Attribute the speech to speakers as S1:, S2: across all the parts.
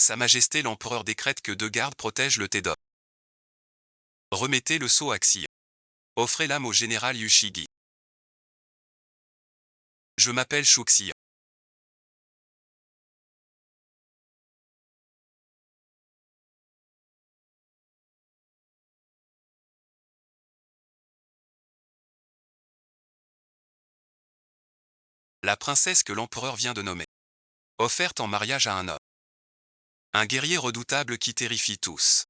S1: Sa Majesté l'Empereur décrète que 2 gardes protègent le Taidong. Remettez le sceau à Xian. Offrez l'âme au général Yushigi. Je m'appelle Shu Xian. La princesse que l'empereur vient de nommer. Offerte en mariage à un homme. Un guerrier redoutable qui terrifie tous.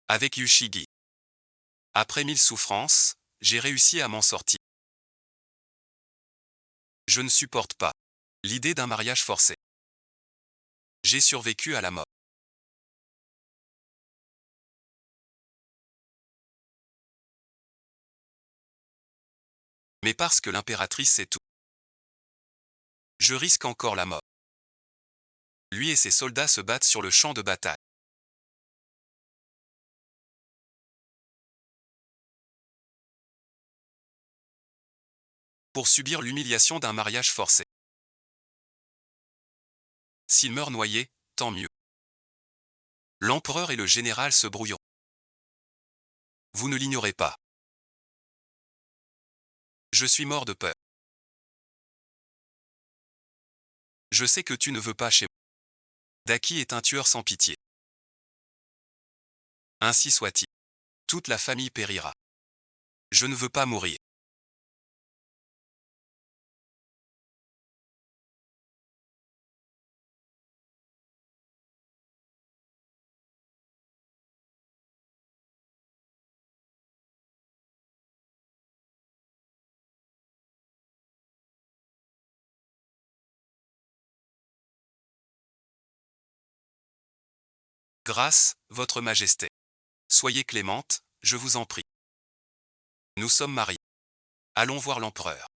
S1: Avec Yushigi. Après 1000 souffrances, j'ai réussi à m'en sortir. Je ne supporte pas l'idée d'un mariage forcé. J'ai survécu à la mort. Mais parce que l'impératrice sait tout. Je risque encore la mort. Lui et ses soldats se battent sur le champ de bataille. Pour subir l'humiliation d'un mariage forcé. S'il meurt noyé, tant mieux. L'empereur et le général se brouilleront. Vous ne l'ignorez pas. Je suis mort de peur. Je sais que tu ne veux pas chez moi. Daki est un tueur sans pitié. Ainsi soit-il. Toute la famille périra. Je ne veux pas mourir. Grâce, votre majesté. Soyez clémente, je vous en prie. Nous sommes mariés. Allons voir l'empereur.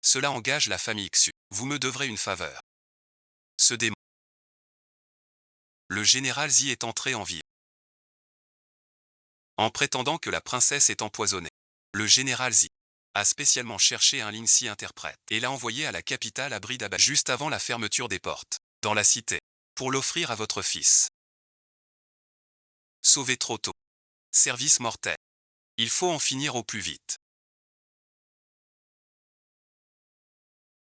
S1: Cela engage la famille Xu. Vous me devrez une faveur. Ce démon. Le général Zi est entré en ville. En prétendant que la princesse est empoisonnée. Le général Zi a spécialement cherché un Lingxi interprète et l'a envoyé à la capitale à Bridaba juste avant la fermeture des portes, dans la cité, pour l'offrir à votre fils. Sauvé trop tôt. Service mortel. Il faut en finir au plus vite.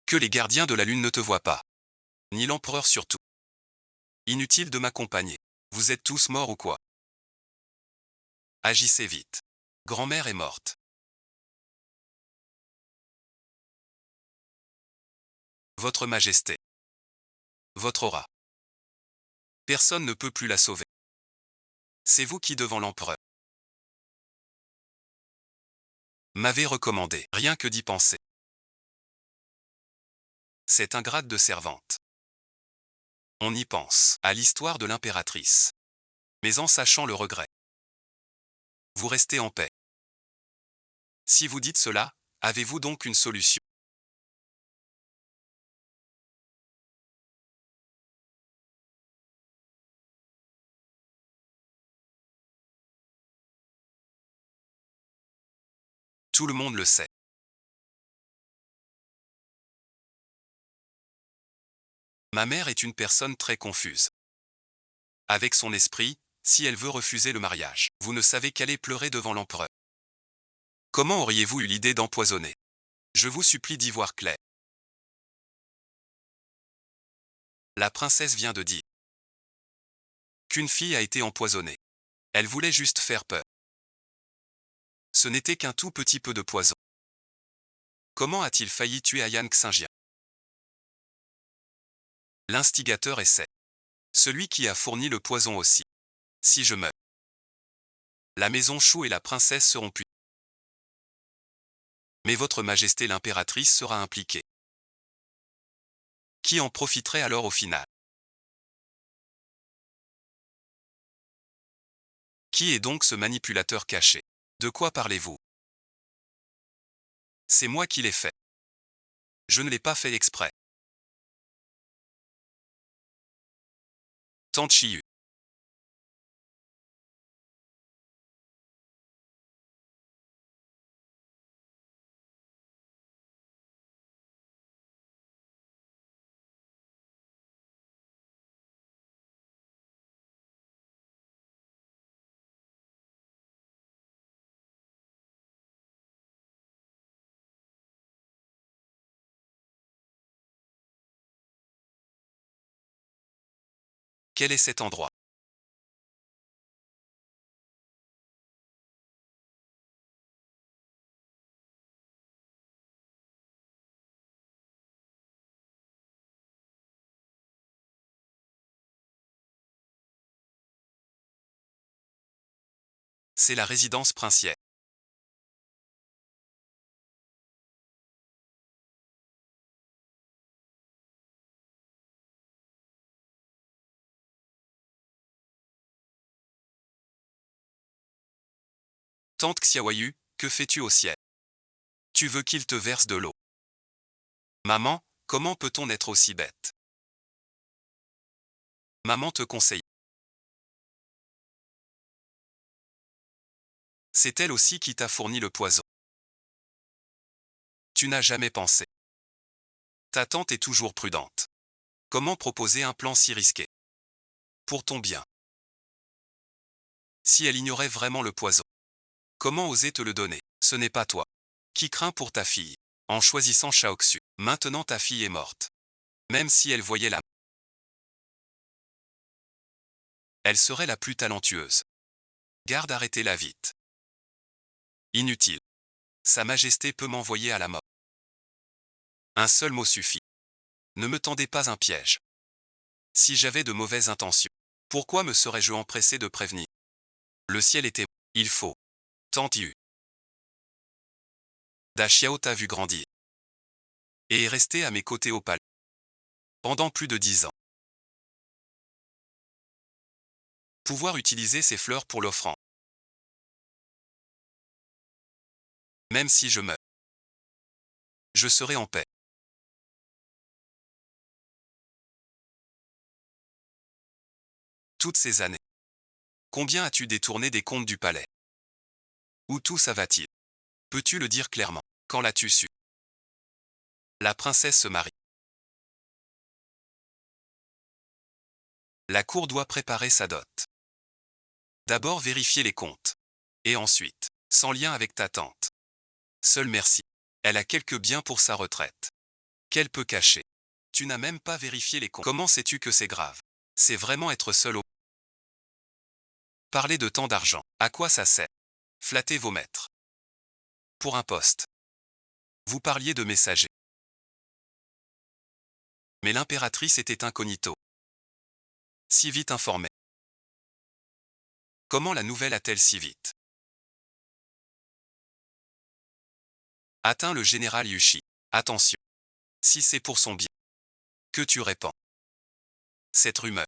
S1: Que les gardiens de la lune ne te voient pas. Ni l'empereur surtout. Inutile de m'accompagner. Vous êtes tous morts ou quoi? Agissez vite. Grand-mère est morte. Votre majesté. Votre aura. Personne ne peut plus la sauver. C'est vous qui devant l'empereur. M'avez recommandé, rien que d'y penser. C'est un grade de servante. On y pense, à l'histoire de l'impératrice. Mais en sachant le regret. Vous restez en paix. Si vous dites cela, avez-vous donc une solution? Tout le monde le sait. Ma mère est une personne très confuse. Avec son esprit, si elle veut refuser le mariage, vous ne savez qu'aller pleurer devant l'empereur. Comment auriez-vous eu l'idée d'empoisonner? Je vous supplie d'y voir clair. La princesse vient de dire qu'une fille a été empoisonnée. Elle voulait juste faire peur. Ce n'était qu'un tout petit peu de poison. Comment a-t-il failli tuer Ayan Xingjian? L'instigateur est c'est celui qui a fourni le poison aussi. Si je meurs, la maison Chou et la princesse seront punis. Mais votre majesté l'impératrice sera impliquée. Qui en profiterait alors au final? Qui est donc ce manipulateur caché? De quoi parlez-vous? C'est moi qui l'ai fait. Je ne l'ai pas fait exprès. Tante Chiyu. Quel est cet endroit? C'est la résidence princière. Tante Xiaoyu, que fais-tu au ciel? Tu veux qu'il te verse de l'eau? Maman, comment peut-on être aussi bête? Maman te conseille. C'est elle aussi qui t'a fourni le poison. Tu n'as jamais pensé. Ta tante est toujours prudente. Comment proposer un plan si risqué? Pour ton bien. Si elle ignorait vraiment le poison, comment oser te le donner? Ce n'est pas toi. Qui craint pour ta fille? En choisissant Shaoxu. Maintenant ta fille est morte. Même si elle voyait la... Elle serait la plus talentueuse. Garde, arrêtez-la vite. Inutile. Sa Majesté peut m'envoyer à la mort. Un seul mot suffit. Ne me tendez pas un piège. Si j'avais de mauvaises intentions, pourquoi me serais-je empressé de prévenir? Le ciel était... Il faut. Tant Yu. Da Xiao t'a vu grandir. Et est resté à mes côtés au palais. Pendant plus de 10 ans. Pouvoir utiliser ces fleurs pour l'offrande. Même si je meurs, je serai en paix. Toutes ces années. Combien as-tu détourné des comptes du palais? Où tout ça va-t-il? Peux-tu le dire clairement? Quand l'as-tu su? La princesse se marie. La cour doit préparer sa dot. D'abord vérifier les comptes. Et ensuite, sans lien avec ta tante. Seul merci. Elle a quelques biens pour sa retraite. Qu'elle peut cacher. Tu n'as même pas vérifié les comptes. Comment sais-tu que c'est grave? C'est vraiment être seul au... Parler de tant d'argent. À quoi ça sert? Flatter vos maîtres. Pour un poste. Vous parliez de messager. Mais l'impératrice était incognito. Si vite informée. Comment la nouvelle a-t-elle si vite? Atteint le général Yushi. Attention. Si c'est pour son bien. Que tu répands. Cette rumeur.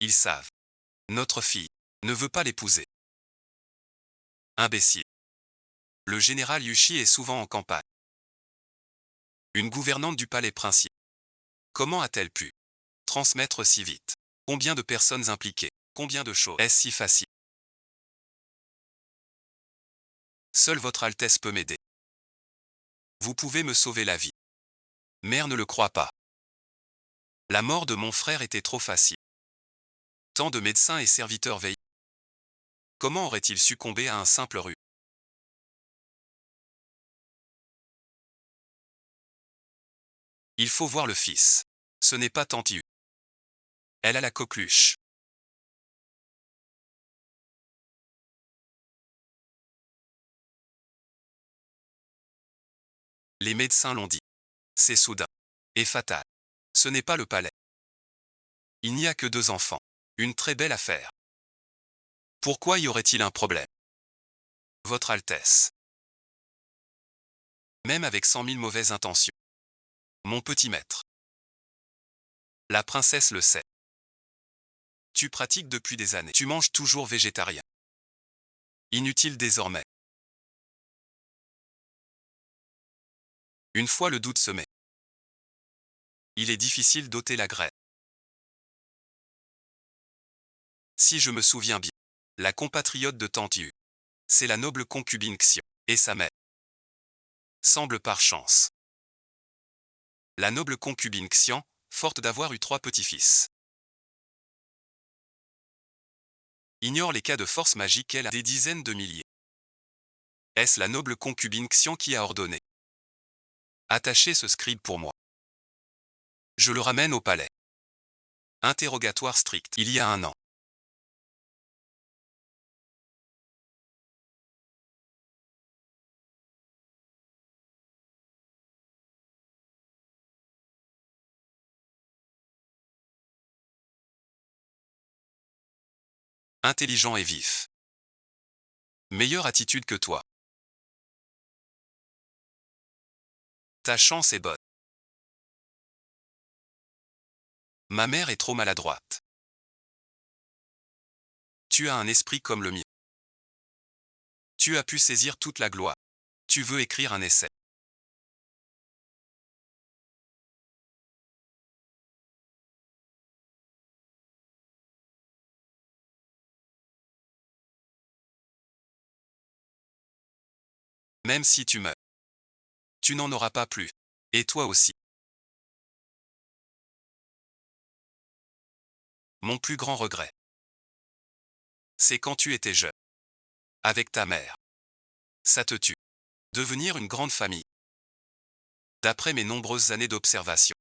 S1: Ils savent. Notre fille ne veut pas l'épouser. Imbécile. Le général Yushi est souvent en campagne. Une gouvernante du palais principal. Comment a-t-elle pu transmettre si vite? Combien de personnes impliquées? Combien de choses? Est-ce si facile? Seule votre Altesse peut m'aider. Vous pouvez me sauver la vie. Mère ne le croit pas. La mort de mon frère était trop facile. Tant de médecins et serviteurs veillent. Comment aurait-il succombé à un simple rhume? Il faut voir le fils. Ce n'est pas Tante Yu. Elle a la coqueluche. Les médecins l'ont dit. C'est soudain. Et fatal. Ce n'est pas le palais. Il n'y a que 2 enfants. Une très belle affaire. Pourquoi y aurait-il un problème? Votre Altesse. Même avec 100 000 mauvaises intentions. Mon petit maître. La princesse le sait. Tu pratiques depuis des années. Tu manges toujours végétarien. Inutile désormais. Une fois le doute semé. Il est difficile d'ôter la graine. Si je me souviens bien. La compatriote de Tante Yu. C'est la noble concubine Xion. Et sa mère. Semble par chance. La noble concubine Xian, forte d'avoir eu 3 petits-fils. Ignore les cas de force magique, elle a des dizaines de milliers. Est-ce la noble concubine Xian qui a ordonné? Attachez ce scribe pour moi. Je le ramène au palais. Interrogatoire strict. Il y a un an. Intelligent et vif. Meilleure attitude que toi. Ta chance est bonne. Ma mère est trop maladroite. Tu as un esprit comme le mien. Tu as pu saisir toute la gloire. Tu veux écrire un essai. Même si tu meurs, tu n'en auras pas plus. Et toi aussi. Mon plus grand regret, c'est quand tu étais jeune. Avec ta mère. Ça te tue. Devenir une grande famille. D'après mes nombreuses années d'observation.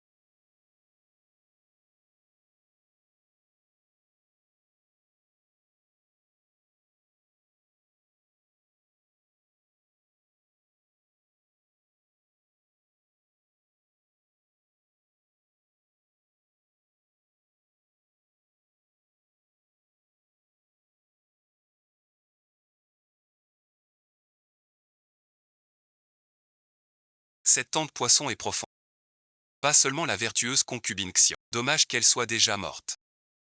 S1: Cette tante poisson est profonde. Pas seulement la vertueuse concubine Xion. Dommage qu'elle soit déjà morte.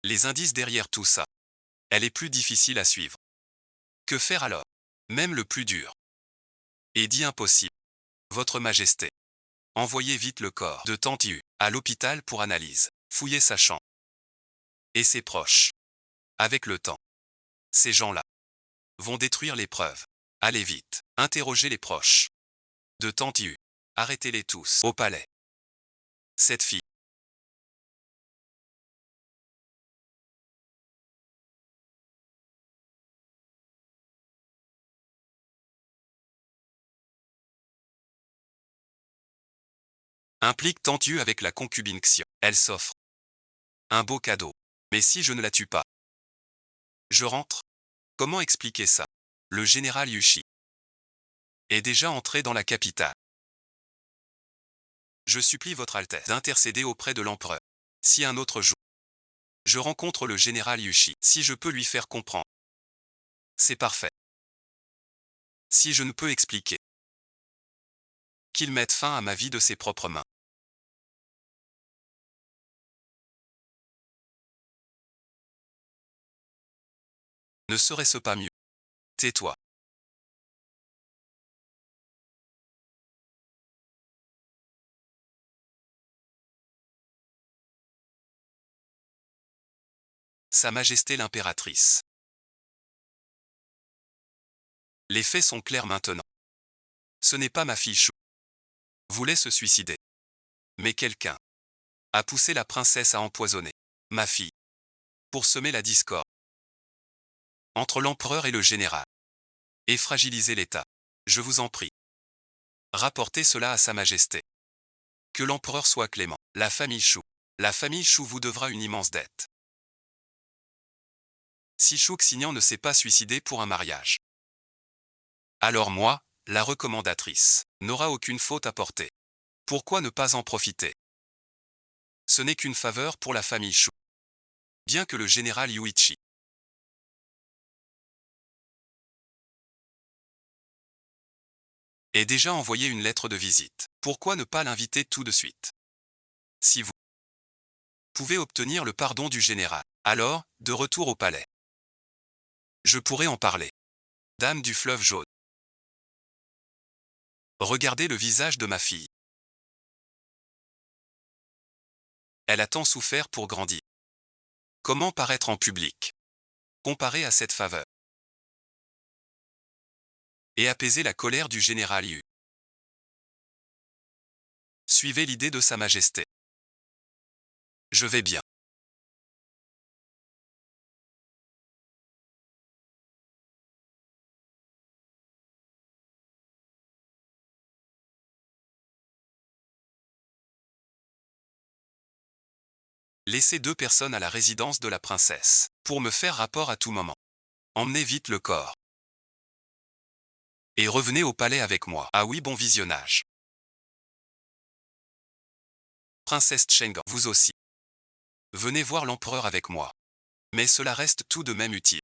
S1: Les indices derrière tout ça. Elle est plus difficile à suivre. Que faire alors? Même le plus dur. Et dit impossible. Votre Majesté. Envoyez vite le corps de Tante Yu à l'hôpital pour analyse. Fouillez sa chambre. Et ses proches. Avec le temps. Ces gens-là vont détruire les preuves. Allez vite. Interrogez les proches de Tante Yu. Arrêtez-les tous au palais. Cette fille. Implique Tante Yu avec la concubine Xion. Elle s'offre un beau cadeau. Mais si je ne la tue pas, je rentre. Comment expliquer ça? Le général Yushi est déjà entré dans la capitale. Je supplie votre Altesse d'intercéder auprès de l'empereur. Si un autre jour, je rencontre le général Yushi, si je peux lui faire comprendre, c'est parfait. Si je ne peux expliquer, qu'il mette fin à ma vie de ses propres mains. Ne serait-ce pas mieux? Tais-toi. Sa Majesté l'impératrice. Les faits sont clairs maintenant. Ce n'est pas ma fille Chou. Voulait se suicider. Mais quelqu'un a poussé la princesse à empoisonner ma fille pour semer la discorde entre l'empereur et le général et fragiliser l'État. Je vous en prie. Rapportez cela à Sa Majesté. Que l'empereur soit clément. La famille Chou. La famille Chou vous devra une immense dette. Si Chou Xignan ne s'est pas suicidé pour un mariage, alors moi, la recommandatrice, n'aura aucune faute à porter. Pourquoi ne pas en profiter? Ce n'est qu'une faveur pour la famille Chou. Bien que le général Yuichi ait déjà envoyé une lettre de visite, pourquoi ne pas l'inviter tout de suite? Si vous pouvez obtenir le pardon du général, alors, de retour au palais, je pourrai en parler. Dame du fleuve jaune. Regardez le visage de ma fille. Elle a tant souffert pour grandir. Comment paraître en public, comparé à cette faveur, et apaiser la colère du général Yu? Suivez l'idée de Sa Majesté. Je vais bien. Laissez 2 personnes à la résidence de la princesse, pour me faire rapport à tout moment. Emmenez vite le corps. Et revenez au palais avec moi. Ah oui, bon visionnage. Princesse Cheng, vous aussi. Venez voir l'empereur avec moi. Mais cela reste tout de même utile.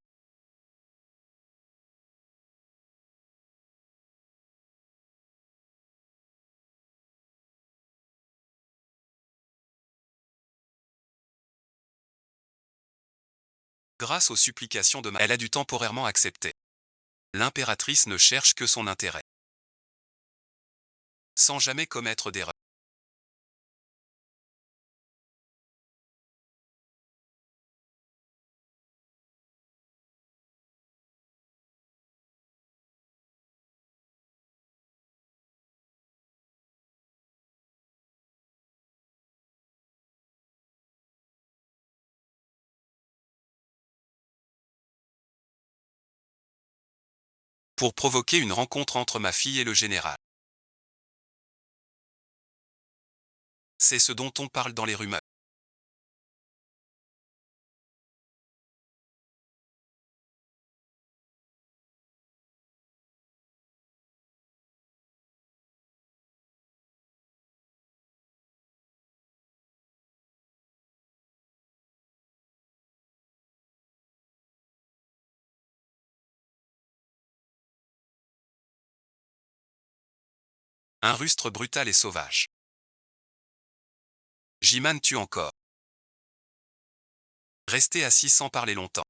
S1: Grâce aux supplications de elle a dû temporairement accepter. L'impératrice ne cherche que son intérêt. Sans jamais commettre d'erreur. Pour provoquer une rencontre entre ma fille et le général. C'est ce dont on parle dans les rumeurs. Un rustre brutal et sauvage. Jiman tue encore. Restez assis sans parler longtemps.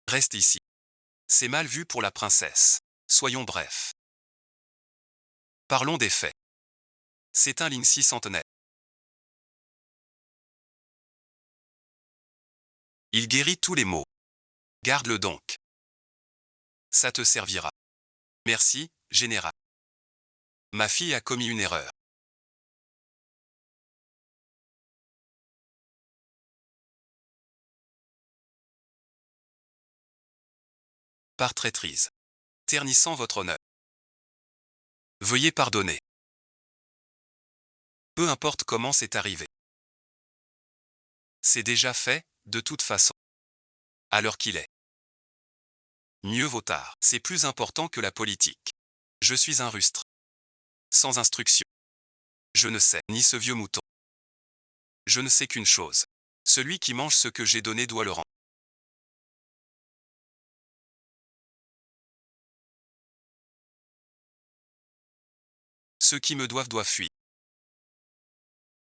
S1: Reste ici. C'est mal vu pour la princesse. Soyons brefs. Parlons des faits. C'est un Lingxi centenaire. Il guérit tous les maux. Garde-le donc. Ça te servira. Merci, général. Ma fille a commis une erreur. Par traîtrise. Ternissant votre honneur. Veuillez pardonner. Peu importe comment c'est arrivé. C'est déjà fait, de toute façon. À l'heure qu'il est. Mieux vaut tard. C'est plus important que la politique. Je suis un rustre. Sans instruction. Je ne sais, ni ce vieux mouton. Je ne sais qu'une chose. Celui qui mange ce que j'ai donné doit le rendre. Ceux qui me doivent fuir.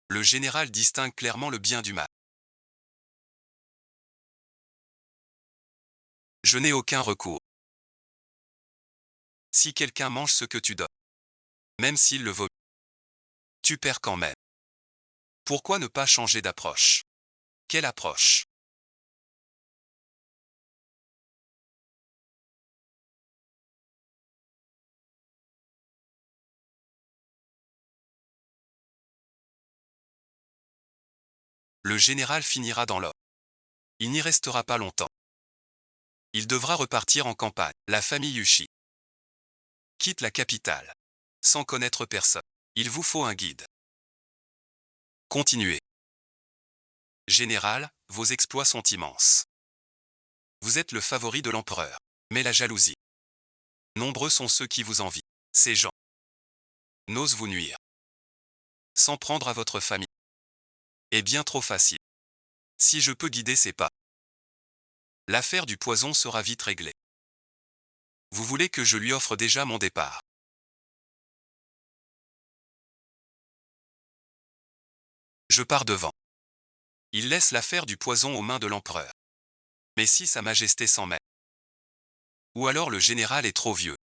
S1: Le général distingue clairement le bien du mal. Je n'ai aucun recours. Si quelqu'un mange ce que tu donnes, même s'il le vomit, tu perds quand même. Pourquoi ne pas changer d'approche? Quelle approche? Le général finira dans l'or. Il n'y restera pas longtemps. Il devra repartir en campagne. La famille Yushi quitte la capitale. Sans connaître personne. Il vous faut un guide. Continuez. Général, vos exploits sont immenses. Vous êtes le favori de l'empereur. Mais la jalousie Nombreux sont ceux qui vous envient. Ces gens n'osent vous nuire. S'en prendre à votre famille est bien trop facile. Si je peux guider ses pas, l'affaire du poison sera vite réglée. Vous voulez que je lui offre déjà mon départ? Je pars devant. Il laisse l'affaire du poison aux mains de l'empereur. Mais si Sa Majesté s'en mêle, ou alors le général est trop vieux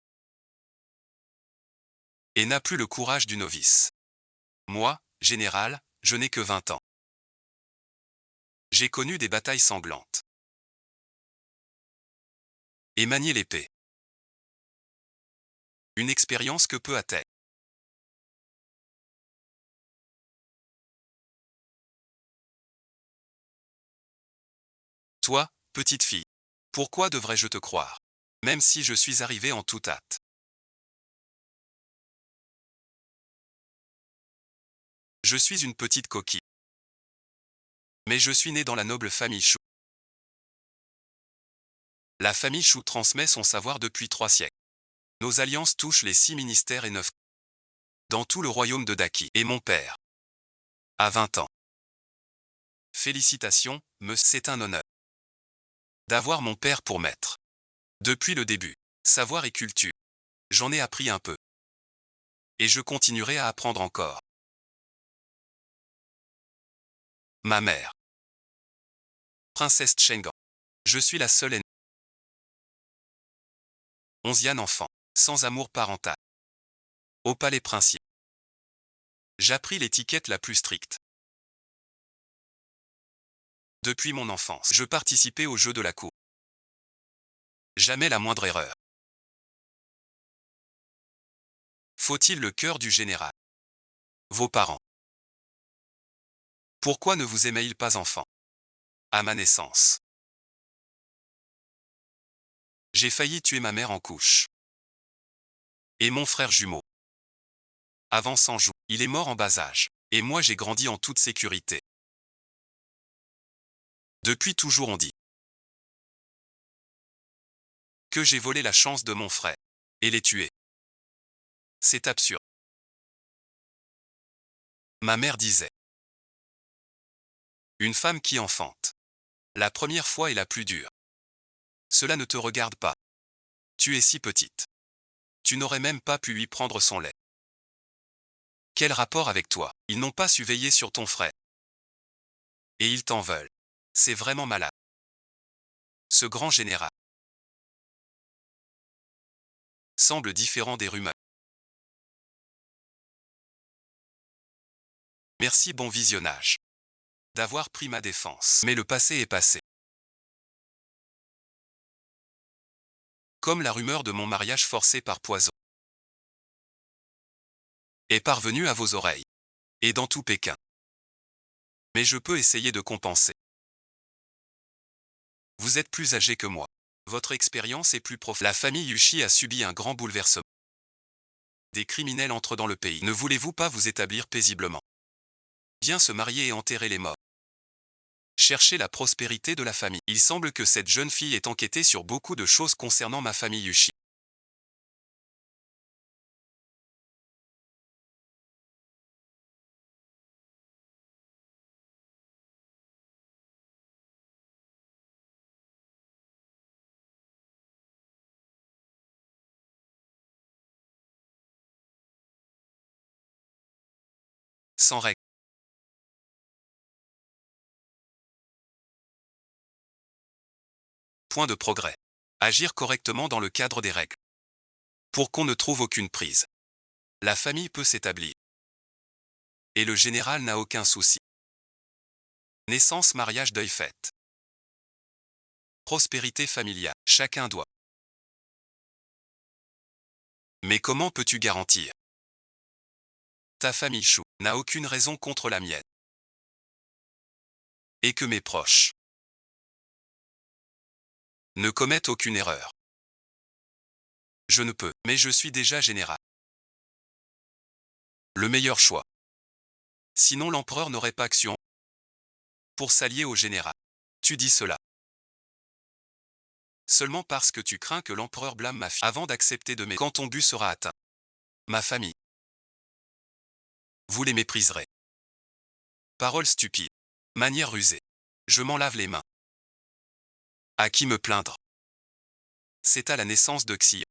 S1: et n'a plus le courage du novice. Moi, général, je n'ai que 20 ans. J'ai connu des batailles sanglantes et manier l'épée. Une expérience que peu a-t-elle. Toi, petite fille, pourquoi devrais-je te croire? Même si je suis arrivé en toute hâte. Je suis une petite coquille. Mais je suis né dans la noble famille Chou. La famille Chou transmet son savoir depuis 3 siècles. Nos alliances touchent les 6 ministères et 9 dans tout le royaume de Daki. Et mon père a 20 ans. Félicitations, c'est un honneur d'avoir mon père pour maître. Depuis le début, savoir et culture. J'en ai appris un peu. Et je continuerai à apprendre encore. Ma mère. Princesse Chengan. Je suis la seule aînée. 11e enfant. Sans amour parental. Au palais princier. J'appris l'étiquette la plus stricte. Depuis mon enfance, je participais aux jeux de la cour. Jamais la moindre erreur. Faut-il le cœur du général? Vos parents. Pourquoi ne vous aimaient-ils pas enfant? À ma naissance, j'ai failli tuer ma mère en couche. Et mon frère jumeau. Avant 100 jours, il est mort en bas âge. Et moi j'ai grandi en toute sécurité. Depuis toujours on dit que j'ai volé la chance de mon frère. Et l'ai tué. C'est absurde. Ma mère disait. Une femme qui enfante. La première fois est la plus dure. Cela ne te regarde pas. Tu es si petite. Tu n'aurais même pas pu lui prendre son lait. Quel rapport avec toi? Ils n'ont pas su veiller sur ton frère. Et ils t'en veulent. C'est vraiment malade. Ce grand général semble différent des rumeurs. Merci, bon visionnage. D'avoir pris ma défense. Mais le passé est passé. Comme la rumeur de mon mariage forcé par poison est parvenue à vos oreilles. Et dans tout Pékin. Mais je peux essayer de compenser. Vous êtes plus âgé que moi. Votre expérience est plus profonde. La famille Yushi a subi un grand bouleversement. Des criminels entrent dans le pays. Ne voulez-vous pas vous établir paisiblement? Bien se marier et enterrer les morts. Chercher la prospérité de la famille. Il semble que cette jeune fille ait enquêté sur beaucoup de choses concernant ma famille Yushi. Sans règle. Point de progrès. Agir correctement dans le cadre des règles. Pour qu'on ne trouve aucune prise. La famille peut s'établir. Et le général n'a aucun souci. Naissance, mariage, deuil, fête. Prospérité familiale. Chacun doit. Mais comment peux-tu garantir? Ta famille Chou n'a aucune raison contre la mienne. Et que mes proches ne commettent aucune erreur. Je ne peux, mais je suis déjà général. Le meilleur choix. Sinon l'empereur n'aurait pas action pour s'allier au général. Tu dis cela Seulement parce que tu crains que l'empereur blâme ma fille avant d'accepter de m'aider quand ton but sera atteint. Ma famille. Vous les mépriserez. Paroles stupides. Manière rusée. Je m'en lave les mains. À qui me plaindre? C'est à la naissance de Xian.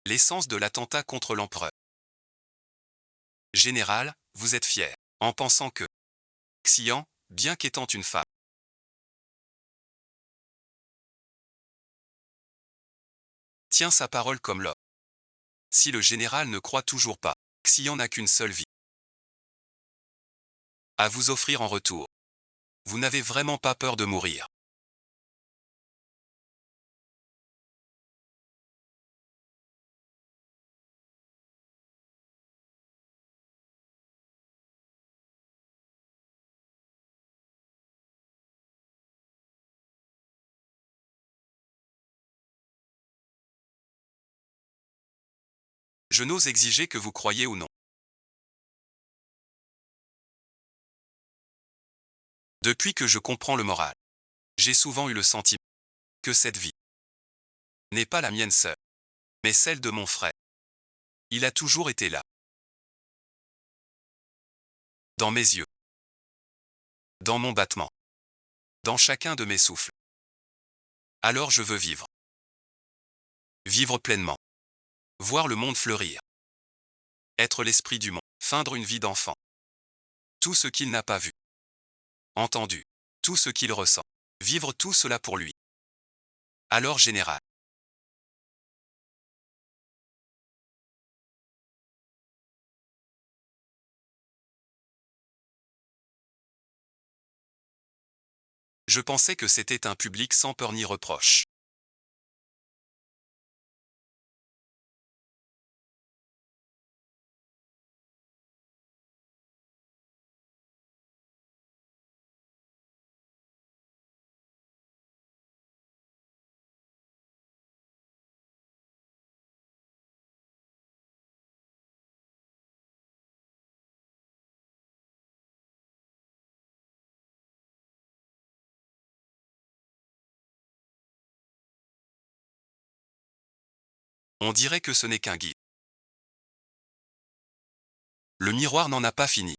S1: L'essence de l'attentat contre l'empereur. Général, vous êtes fier, en pensant que Xian, bien qu'étant une femme, tient sa parole comme l'homme. Si le général ne croit toujours pas, Xian n'a qu'une seule vie à vous offrir en retour. Vous n'avez vraiment pas peur de mourir. Je n'ose exiger que vous croyiez ou non. Depuis que je comprends le moral, j'ai souvent eu le sentiment que cette vie n'est pas la mienne seule, mais celle de mon frère. Il a toujours été là, dans mes yeux, dans mon battement, dans chacun de mes souffles. Alors je veux vivre. Vivre pleinement. Voir le monde fleurir. Être l'esprit du monde. Feindre une vie d'enfant. Tout ce qu'il n'a pas vu. Entendu. Tout ce qu'il ressent. Vivre tout cela pour lui. Alors général. Je pensais que c'était un public sans peur ni reproche. On dirait que ce n'est qu'un guide. Le miroir n'en a pas fini.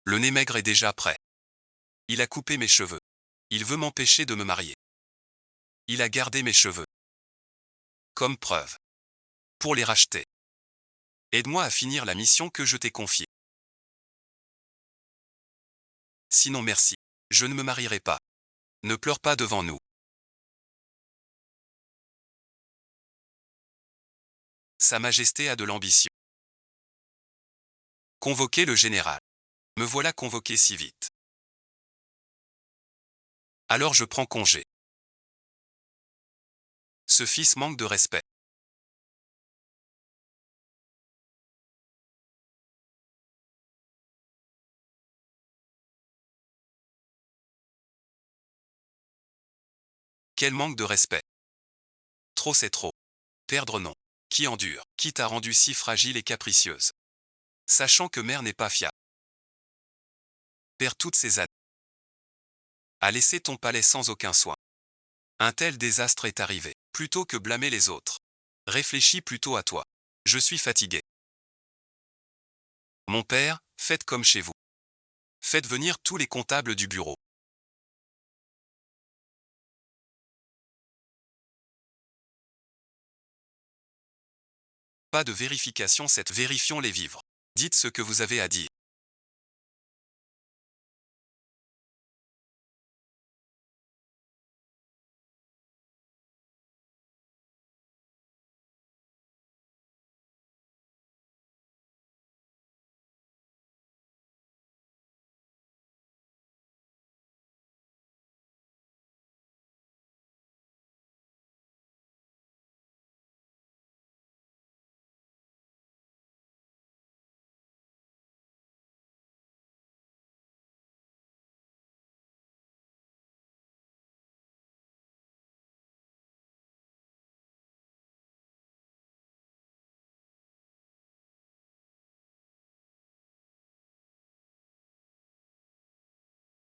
S1: Le nez maigre est déjà prêt. Il a coupé mes cheveux. Il veut m'empêcher de me marier. Il a gardé mes cheveux. Comme preuve. Pour les racheter. Aide-moi à finir la mission que je t'ai confiée. Sinon merci. Je ne me marierai pas. Ne pleure pas devant nous. Sa Majesté a de l'ambition. Convoquez le général. Me voilà convoqué si vite. Alors je prends congé. Ce fils manque de respect. Quel manque de respect. Trop c'est trop. Perdre non. Qui endure, qui t'a rendu si fragile et capricieuse. Sachant que mère n'est pas fiable. Perd toutes ses années. A laissé ton palais sans aucun soin. Un tel désastre est arrivé. Plutôt que blâmer les autres. Réfléchis plutôt à toi. Je suis fatigué. Mon père, faites comme chez vous. Faites venir tous les comptables du bureau. Pas de vérification, vérifions les vivres. Dites ce que vous avez à dire.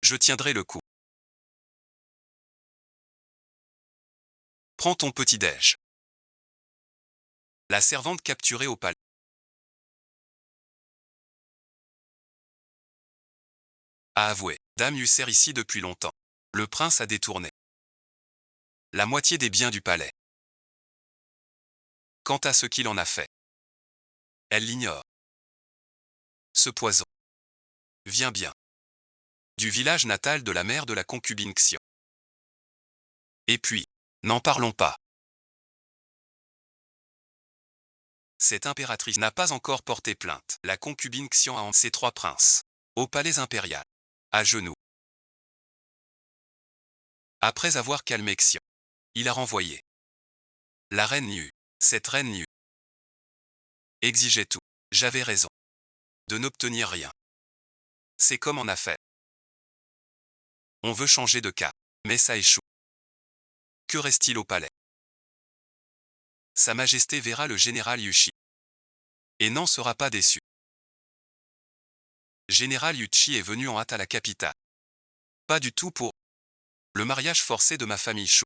S1: Je tiendrai le coup. Prends ton petit-déj. La servante capturée au palais. A avoué, Dame Husser ici depuis longtemps. Le prince a détourné la moitié des biens du palais. Quant à ce qu'il en a fait, elle l'ignore. Ce poison vient bien du village natal de la mère de la concubine Xian. Et puis, n'en parlons pas. Cette impératrice n'a pas encore porté plainte. La concubine Xian a en ses 3 princes au palais impérial, à genoux. Après avoir calmé Xian, il a renvoyé la reine Niu. Cette reine Niu exigeait tout. J'avais raison de n'obtenir rien. C'est comme en affaires. On veut changer de cas, mais ça échoue. Que reste-t-il au palais? Sa Majesté verra le général Yuchi et n'en sera pas déçu. Général Yuchi est venu en hâte à la capitale. Pas du tout pour le mariage forcé de ma famille Shu,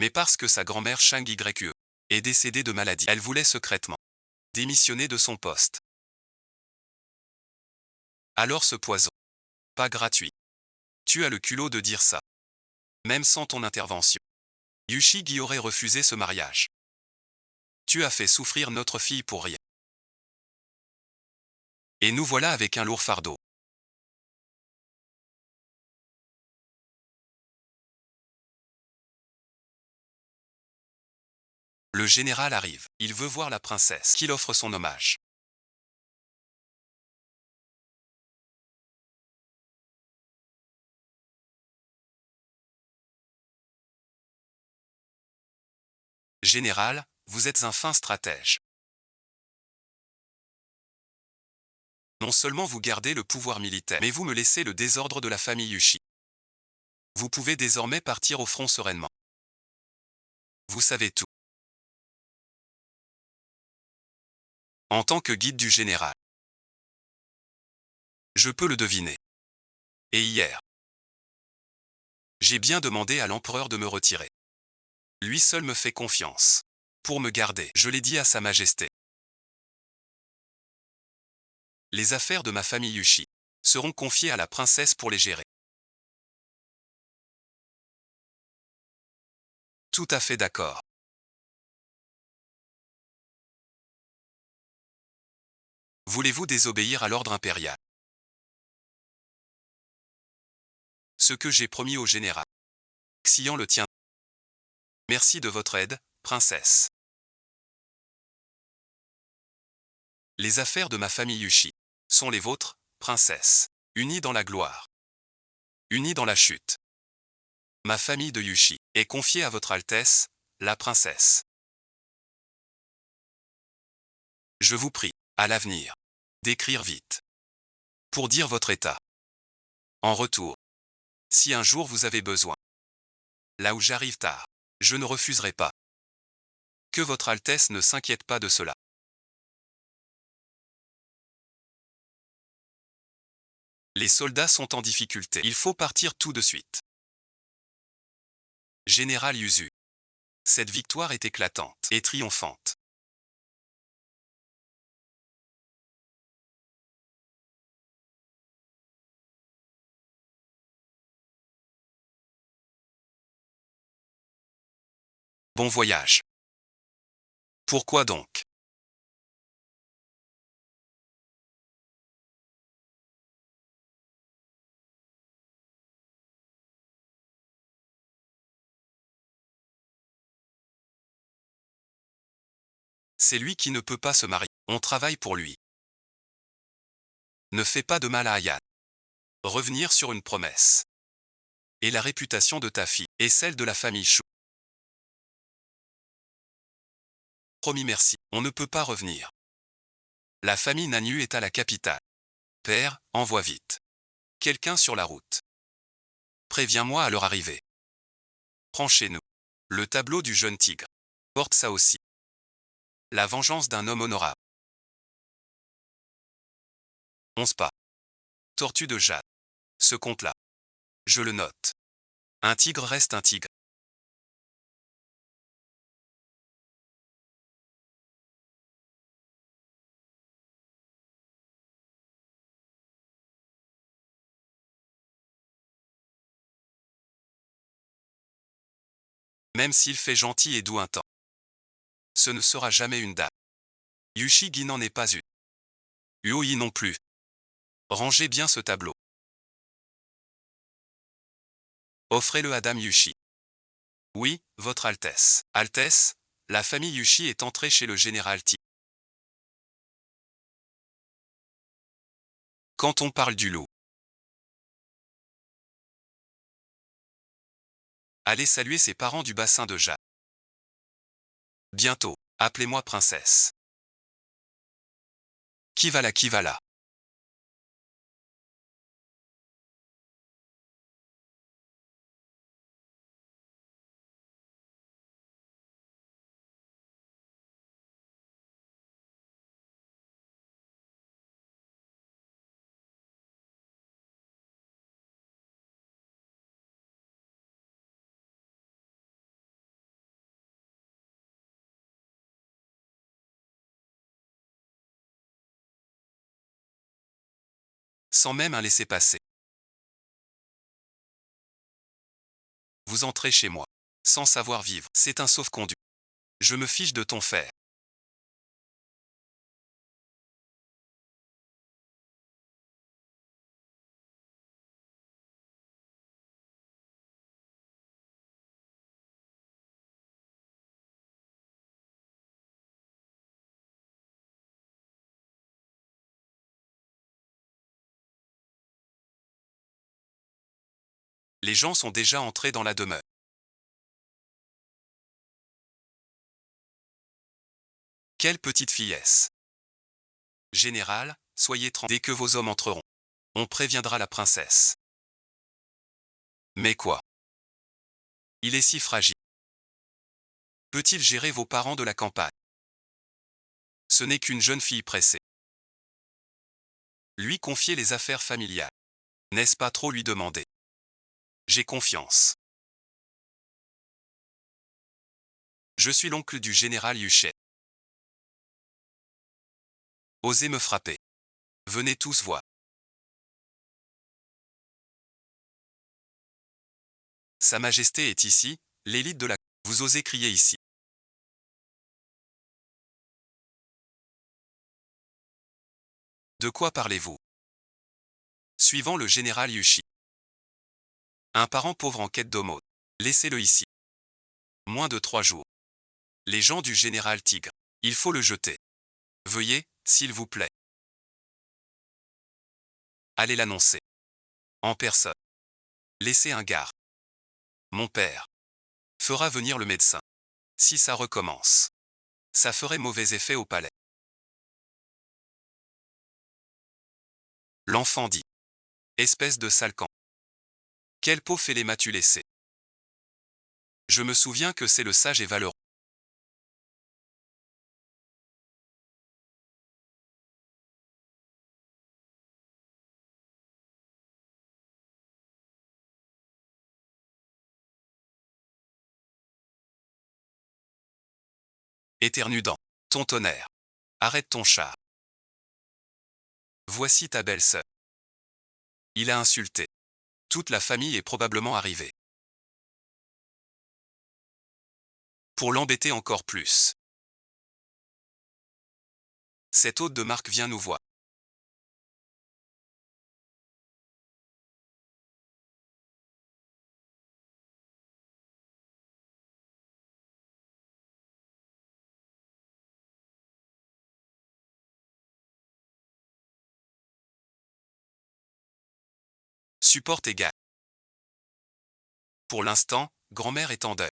S1: mais parce que sa grand-mère Shang Yue est décédée de maladie. Elle voulait secrètement démissionner de son poste. Alors ce poison, pas gratuit. Tu as le culot de dire ça. Même sans ton intervention. Yuchi Gi aurait refusé ce mariage. Tu as fait souffrir notre fille pour rien. Et nous voilà avec un lourd fardeau. Le général arrive. Il veut voir la princesse, qu'il offre son hommage. Général, vous êtes un fin stratège. Non seulement vous gardez le pouvoir militaire, mais vous me laissez le désordre de la famille Yuchi. Vous pouvez désormais partir au front sereinement. Vous savez tout. En tant que guide du général, je peux le deviner. Et hier, j'ai bien demandé à l'empereur de me retirer. Lui seul me fait confiance. Pour me garder, je l'ai dit à Sa Majesté. Les affaires de ma famille Yuchi seront confiées à la princesse pour les gérer. Tout à fait d'accord. Voulez-vous désobéir à l'ordre impérial? Ce que j'ai promis au général. Xian le tient. Merci de votre aide, princesse. Les affaires de ma famille Yuchi sont les vôtres, princesse. Unis dans la gloire. Unis dans la chute. Ma famille de Yuchi est confiée à votre Altesse, la princesse. Je vous prie, à l'avenir, d'écrire vite. Pour dire votre état. En retour, si un jour vous avez besoin, là où j'arrive tard, je ne refuserai pas. Que votre Altesse ne s'inquiète pas de cela. Les soldats sont en difficulté. Il faut partir tout de suite. Général Yuzu. Cette victoire est éclatante et triomphante. Bon voyage. Pourquoi donc? C'est lui qui ne peut pas se marier. On travaille pour lui. Ne fais pas de mal à Ayan. Revenir sur une promesse. Et la réputation de ta fille, et celle de la famille Chou. Promis merci, on ne peut pas revenir. La famille Nanu est à la capitale. Père, envoie vite quelqu'un sur la route. Préviens-moi à leur arrivée. Prends chez nous le tableau du jeune tigre. Porte ça aussi. La vengeance d'un homme honorable. 11 pas. Tortue de jade. Ce conte-là Je le note. Un tigre reste un tigre. Même s'il fait gentil et doux un temps. Ce ne sera jamais une dame. Yushi-gi n'en est pas une. Uoi non plus. Rangez bien ce tableau. Offrez-le à Dame Yushi. Oui, Votre Altesse. Altesse, la famille Yushi est entrée chez le général Ti. Quand on parle du loup, allez saluer ses parents du bassin de Jade. Bientôt, appelez-moi princesse. Qui va là, qui va là? Sans même un laisser-passer. Vous entrez chez moi. Sans savoir vivre, c'est un sauf-conduit. Je me fiche de ton fer. Les gens sont déjà entrés dans la demeure. Quelle petite fillesse. Général, soyez tranquille. Dès que vos hommes entreront, on préviendra la princesse. Mais quoi? Il est si fragile. Peut-il gérer vos parents de la campagne? Ce n'est qu'une jeune fille pressée. Lui confier les affaires familiales. N'est-ce pas trop lui demander? J'ai confiance. Je suis l'oncle du général Yuchet. Osez me frapper. Venez tous voir. Sa Majesté est ici, l'élite de la... Vous osez crier ici. De quoi parlez-vous? Suivant le général Yushi. Un parent pauvre en quête d'aumône. Laissez-le ici. Moins de 3 jours. Les gens du général Tigre. Il faut le jeter. Veuillez, s'il vous plaît. Allez l'annoncer. En personne. Laissez un garde. Mon père. Fera venir le médecin. Si ça recommence. Ça ferait mauvais effet au palais. L'enfant dit. Espèce de sale camp. Quelle peau fêlée m'as-tu laissé? Je me souviens que c'est le sage et valeureux. Éternudant. Ton tonnerre. Arrête ton char. Voici ta belle-sœur. Il a insulté. Toute la famille est probablement arrivée. Pour l'embêter encore plus. Cet hôte de marque vient nous voir. Supporte égal. Pour l'instant, grand-mère est en deuil.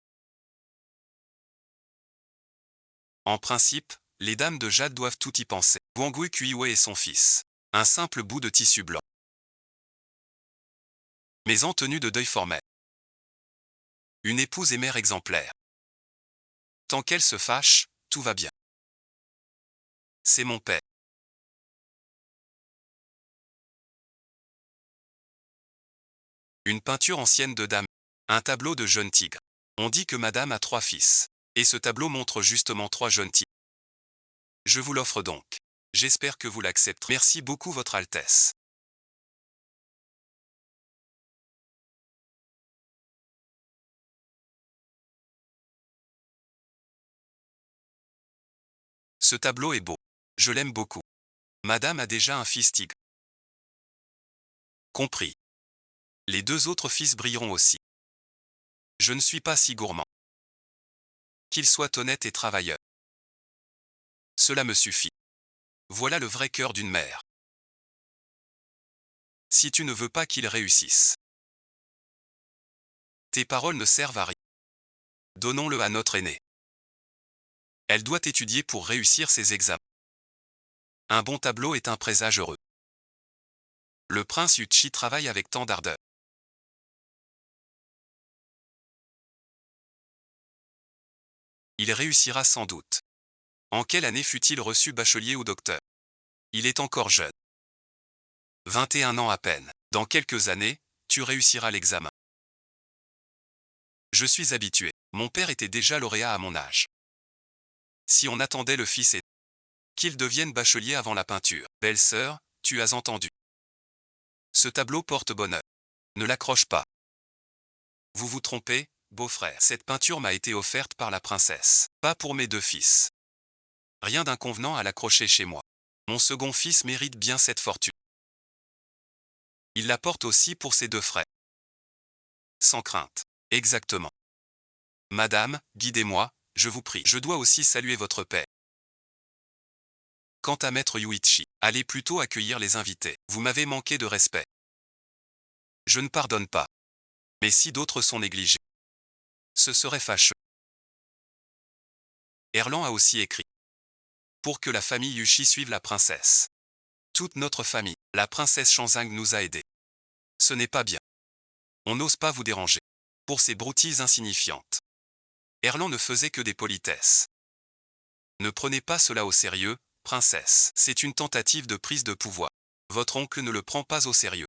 S1: En principe, les dames de Jade doivent tout y penser. Guangui Kuiwei et son fils. Un simple bout de tissu blanc. Mais en tenue de deuil formel. Une épouse et mère exemplaire. Tant qu'elle se fâche, tout va bien. C'est mon père. Une peinture ancienne de dame. Un tableau de jeunes tigres. On dit que madame a 3 fils. Et ce tableau montre justement 3 jeunes tigres. Je vous l'offre donc. J'espère que vous l'accepterez. Merci beaucoup Votre Altesse. Ce tableau est beau. Je l'aime beaucoup. Madame a déjà un fils tigre. Compris. Les 2 autres fils brilleront aussi. Je ne suis pas si gourmand. Qu'il soit honnête et travailleur. Cela me suffit. Voilà le vrai cœur d'une mère. Si tu ne veux pas qu'il réussisse, tes paroles ne servent à rien. Donnons-le à notre aînée. Elle doit étudier pour réussir ses examens. Un bon tableau est un présage heureux. Le prince Yuchi travaille avec tant d'ardeur. Il réussira sans doute. En quelle année fut-il reçu bachelier ou docteur? Il est encore jeune. 21 ans à peine. Dans quelques années, tu réussiras l'examen. Je suis habitué. Mon père était déjà lauréat à mon âge. Si on attendait le fils aîné, qu'il devienne bachelier avant la peinture. Belle-sœur, tu as entendu. Ce tableau porte bonheur. Ne l'accroche pas. Vous vous trompez, beau-frère. Cette peinture m'a été offerte par la princesse. Pas pour mes 2 fils. Rien d'inconvenant à l'accrocher chez moi. Mon second fils mérite bien cette fortune. Il la porte aussi pour ses 2 frères. Sans crainte. Exactement. Madame, guidez-moi, je vous prie. Je dois aussi saluer votre père. Quant à maître Yuichi, allez plutôt accueillir les invités. Vous m'avez manqué de respect. Je ne pardonne pas. Mais si d'autres sont négligés, ce serait fâcheux. Erland a aussi écrit. Pour que la famille Yuchi suive la princesse. Toute notre famille, la princesse Shanzang nous a aidés. Ce n'est pas bien. On n'ose pas vous déranger. Pour ces broutilles insignifiantes. Erland ne faisait que des politesses. Ne prenez pas cela au sérieux, princesse. C'est une tentative de prise de pouvoir. Votre oncle ne le prend pas au sérieux.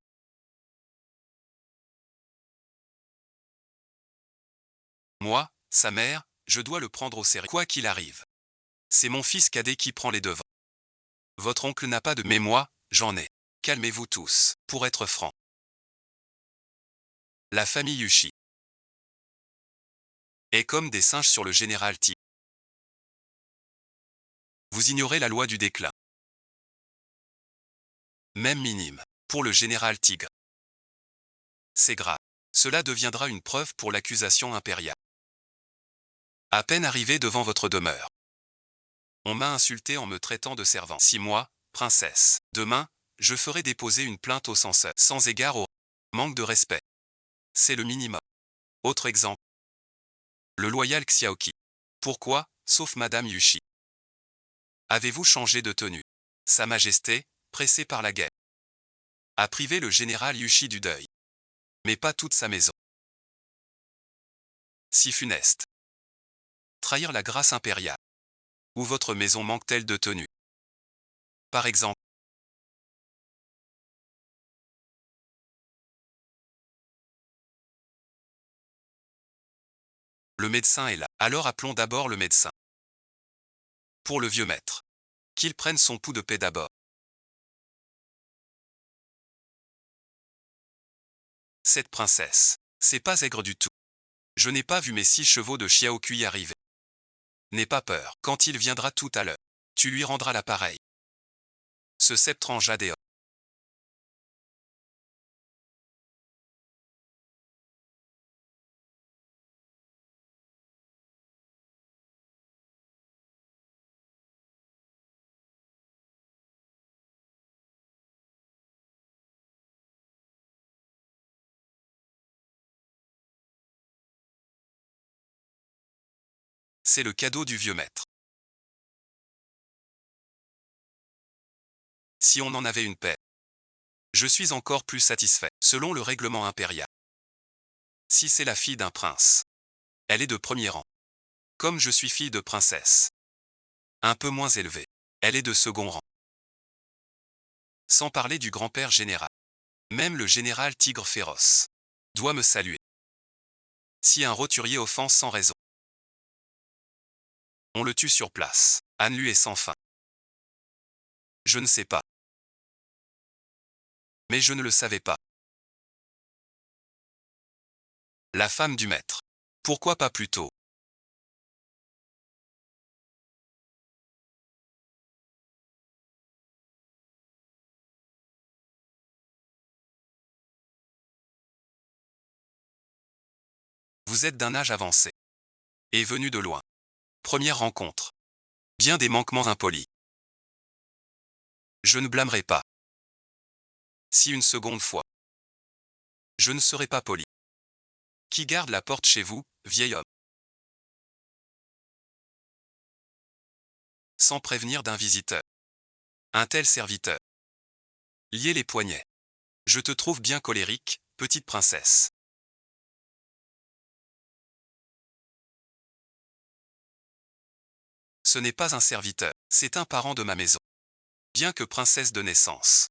S1: Moi, sa mère, je dois le prendre au sérieux. Quoi qu'il arrive. C'est mon fils cadet qui prend les devants. Votre oncle n'a pas de... Mais moi, j'en ai. Calmez-vous tous. Pour être franc. La famille Yuchi est comme des singes sur le général Tigre. Vous ignorez la loi du déclin. Même minime. Pour le général Tigre. C'est grave. Cela deviendra une preuve pour l'accusation impériale. À peine arrivé devant votre demeure. On m'a insulté en me traitant de servant. 6 mois, princesse. Demain, je ferai déposer une plainte au censeur. Sans égard au manque de respect. C'est le minimum. Autre exemple. Le loyal Xiaoqi. Pourquoi, sauf Madame Yuchi? Avez-vous changé de tenue? Sa Majesté, pressée par la guerre, a privé le général Yuchi du deuil. Mais pas toute sa maison. Si funeste. Trahir la grâce impériale. Ou votre maison manque-t-elle de tenue? Par exemple. Le médecin est là. Alors appelons d'abord le médecin. Pour le vieux maître. Qu'il prenne son pouls de paix d'abord. Cette princesse. C'est pas aigre du tout. Je n'ai pas vu mes 6 chevaux de Xiaoqui arriver. N'aie pas peur. Quand il viendra tout à l'heure, tu lui rendras l'appareil. Ce sceptre en jade et or. C'est le cadeau du vieux maître. Si on en avait une paire, je suis encore plus satisfait, selon le règlement impérial. Si c'est la fille d'un prince, elle est de premier rang. Comme je suis fille de princesse, un peu moins élevée, elle est de second rang. Sans parler du grand-père général. Même le général Tigre féroce. doit me saluer. Si un roturier offense sans raison, on le tue sur place. Anne Lu est sans fin. Je ne sais pas. Mais je ne le savais pas. La femme du maître. Pourquoi pas plus tôt? Vous êtes d'un âge avancé. Et venu de loin. Première rencontre. Bien des manquements impolis. Je ne blâmerai pas. Si une seconde fois, je ne serai pas poli. Qui garde la porte chez vous, vieil homme? Sans prévenir d'un visiteur. Un tel serviteur. Liez les poignets. Je te trouve bien colérique, petite princesse. Ce n'est pas un serviteur, c'est un parent de ma maison. Bien que princesse de naissance.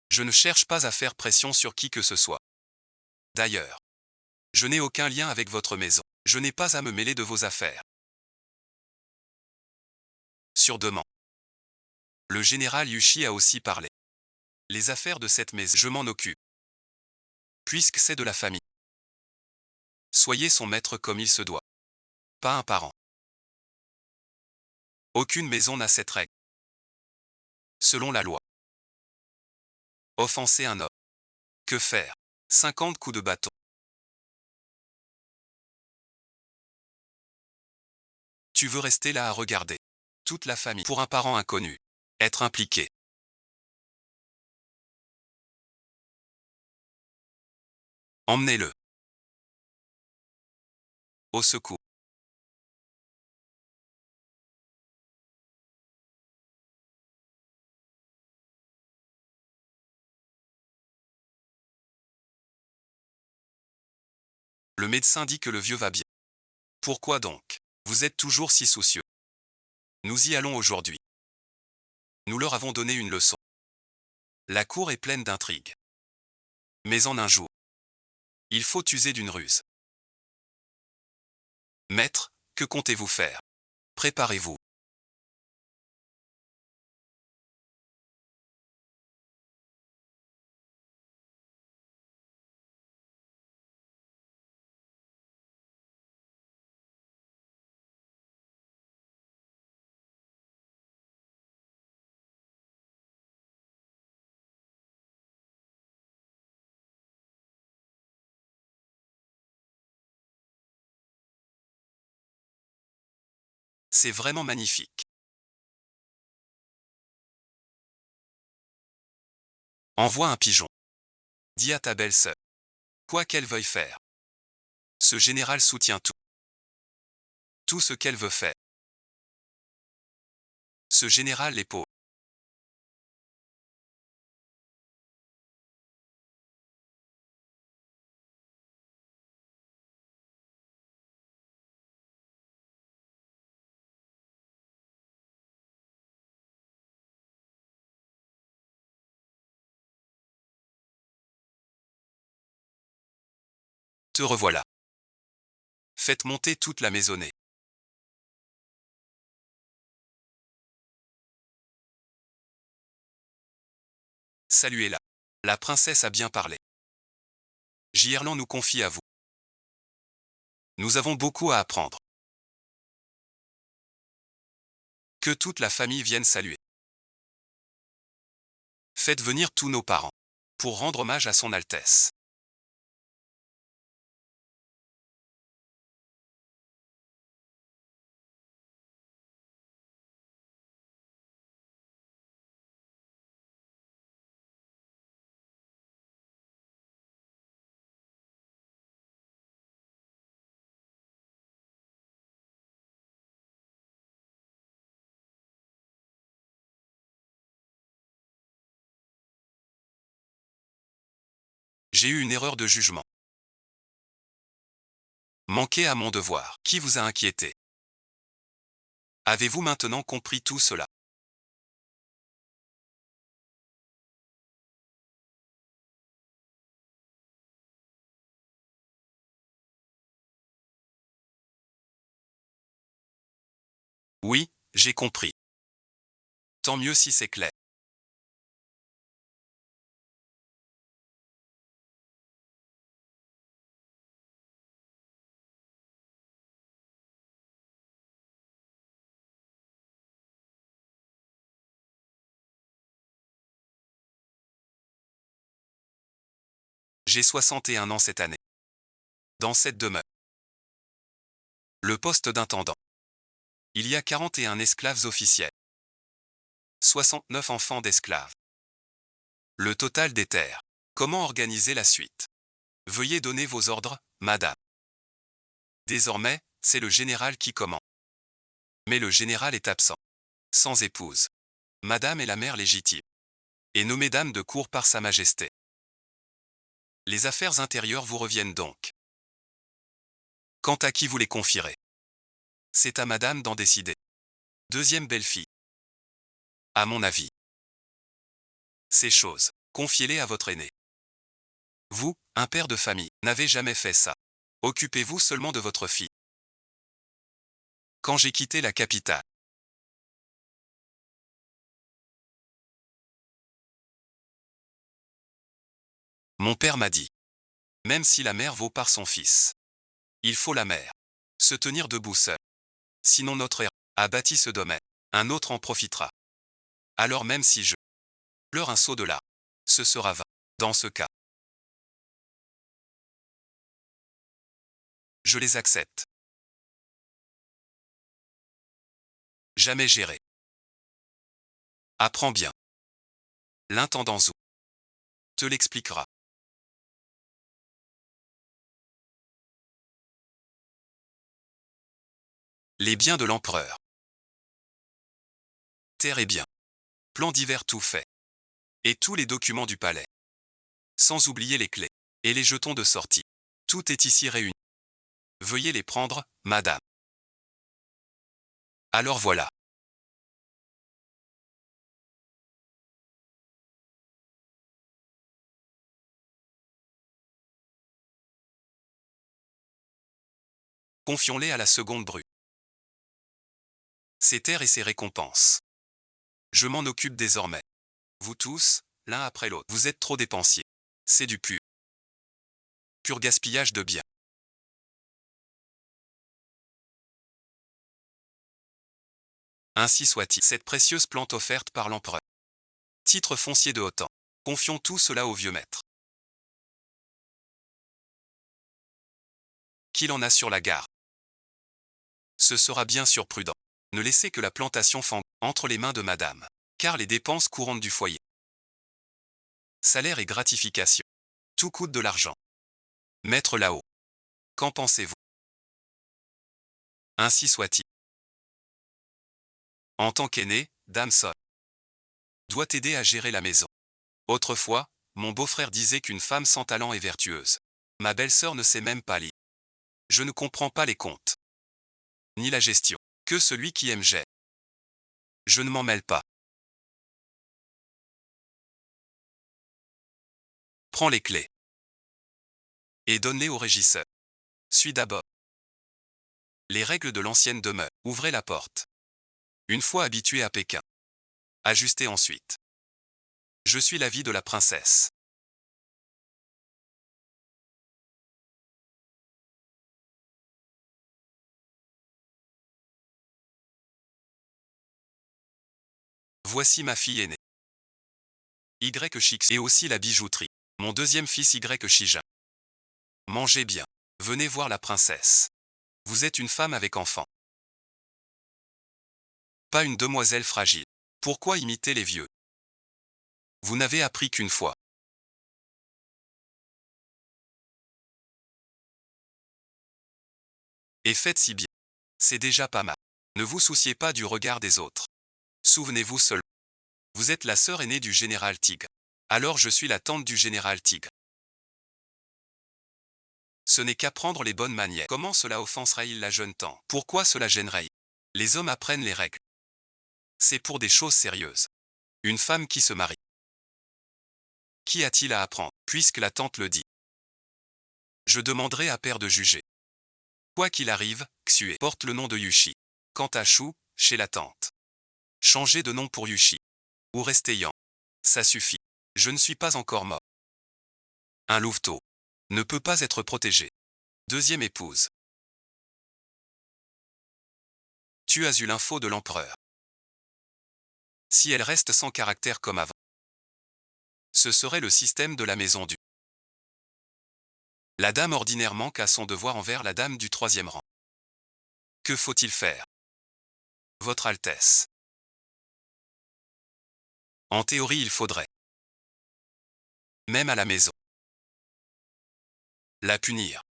S1: Je ne cherche pas à faire pression sur qui que ce soit. D'ailleurs, je n'ai aucun lien avec votre maison. Je n'ai pas à me mêler de vos affaires. Sur demande. Le général Yushi a aussi parlé. Les affaires de cette maison, je m'en occupe. Puisque c'est de la famille. Soyez son maître comme il se doit. Pas un parent. Aucune maison n'a cette règle. Selon la loi. Offenser un homme. Que faire? 50 coups de bâton. Tu veux rester là à regarder toute la famille pour un parent inconnu. Être impliqué. Emmenez-le. Au secours. Le médecin dit que le vieux va bien. Pourquoi donc? Vous êtes toujours si soucieux. Nous y allons aujourd'hui. Nous leur avons donné une leçon. La cour est pleine d'intrigues. Mais en un jour, il faut user d'une ruse. Maître, que comptez-vous faire? Préparez-vous. C'est vraiment magnifique. Envoie un pigeon. Dis à ta belle-sœur. Quoi qu'elle veuille faire. Ce général soutient tout. Tout ce qu'elle veut faire. Ce général est pauvre. Te revoilà. Faites monter toute la maisonnée. Saluez-la. La princesse a bien parlé. Giherland nous confie à vous. Nous avons beaucoup à apprendre. Que toute la famille vienne saluer. Faites venir tous nos parents. Pour rendre hommage à son Altesse. J'ai eu une erreur de jugement. Manqué à mon devoir. Qui vous a inquiété? Avez-vous maintenant compris tout cela? Oui, j'ai compris. Tant mieux si c'est clair. J'ai 61 ans cette année. Dans cette demeure. Le poste d'intendant. Il y a 41 esclaves officiels. 69 enfants d'esclaves. Le total des terres. Comment organiser la suite? Veuillez donner vos ordres, madame. Désormais, c'est le général qui commande. Mais le général est absent. Sans épouse. Madame est la mère légitime. Et nommée dame de cour par Sa Majesté. Les affaires intérieures vous reviennent donc. Quant à qui vous les confierez? C'est à madame d'en décider. Deuxième belle-fille. À mon avis. Ces choses, confiez-les à votre aîné. Vous, un père de famille, n'avez jamais fait ça. Occupez-vous seulement de votre fille. Quand j'ai quitté la capitale, mon père m'a dit, même si la mère vaut par son fils, il faut la mère se tenir debout seule. Sinon notre héros a bâti ce domaine, un autre en profitera. Alors même si je pleure un seau de larmes, ce sera vain. Dans ce cas, je les accepte. Jamais géré. Apprends bien. L'intendant Zou te l'expliquera. Les biens de l'empereur. Terre et biens. Plans divers tout fait. Et tous les documents du palais. Sans oublier les clés. Et les jetons de sortie. Tout est ici réuni. Veuillez les prendre, madame. Alors voilà. Confions-les à la seconde bru. Ses terres et ses récompenses. Je m'en occupe désormais. Vous tous, l'un après l'autre, vous êtes trop dépensiers. C'est du pur gaspillage de biens. Ainsi soit-il. Cette précieuse plante offerte par l'empereur. Titre foncier de Hotan. Confions tout cela au vieux maître. Qu'il en a sur la gare. Ce sera bien sûr prudent. Ne laissez que la plantation fangue entre les mains de madame. Car les dépenses courantes du foyer. Salaire et gratification. Tout coûte de l'argent. Maître là-haut. Qu'en pensez-vous? Ainsi soit-il. En tant qu'aîné, dame Sol doit aider à gérer la maison. Autrefois, mon beau-frère disait qu'une femme sans talent est vertueuse. Ma belle-sœur ne sait même pas lire. Je ne comprends pas les comptes. Ni la gestion. Que celui qui aime gère. Je ne m'en mêle pas. Prends les clés. Et donne-les au régisseur. Suis d'abord. Les règles de l'ancienne demeure. Ouvrez la porte. Une fois habitué à Pékin. Ajustez ensuite. Je suis l'avis de la princesse. Voici ma fille aînée. Y Chix et aussi la bijouterie. Mon deuxième fils Y Shijin. Mangez bien. Venez voir la princesse. Vous êtes une femme avec enfant. Pas une demoiselle fragile. Pourquoi imiter les vieux? Vous n'avez appris qu'une fois. Et faites si bien. C'est déjà pas mal. Ne vous souciez pas du regard des autres. Souvenez-vous seulement. Vous êtes la sœur aînée du général Tigre. Alors je suis la tante du général Tigre. Ce n'est qu'apprendre les bonnes manières. Comment cela offenserait-il la jeune tante? Pourquoi cela gênerait-il? Les hommes apprennent les règles. C'est pour des choses sérieuses. Une femme qui se marie. Qu'y a-t-il à apprendre, puisque la tante le dit? Je demanderai à père de juger. Quoi qu'il arrive, Xue porte le nom de Yushi. Quant à Shu, chez la tante. Changez de nom pour Yushi. Ou restez Yan. Ça suffit. Je ne suis pas encore mort. Un louveteau ne peut pas être protégé. Deuxième épouse. Tu as eu l'info de l'empereur. Si elle reste sans caractère comme avant, ce serait le système de la maison du. La dame ordinaire manque à son devoir envers la dame du troisième rang. Que faut-il faire? Votre Altesse. En théorie, il faudrait. Même à la maison. La punir.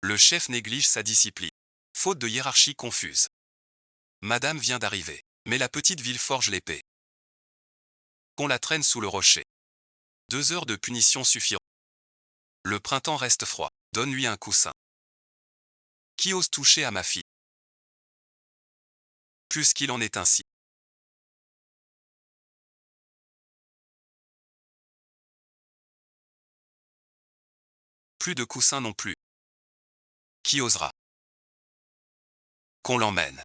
S1: Le chef néglige sa discipline. Faute de hiérarchie confuse. Madame vient d'arriver. Mais la petite ville forge l'épée. Qu'on la traîne sous le rocher. 2 heures de punition suffiront. Le printemps reste froid. Donne-lui un coussin. Qui ose toucher à ma fille? Plus qu'il en est ainsi. Plus de coussin non plus. Qui osera? Qu'on l'emmène.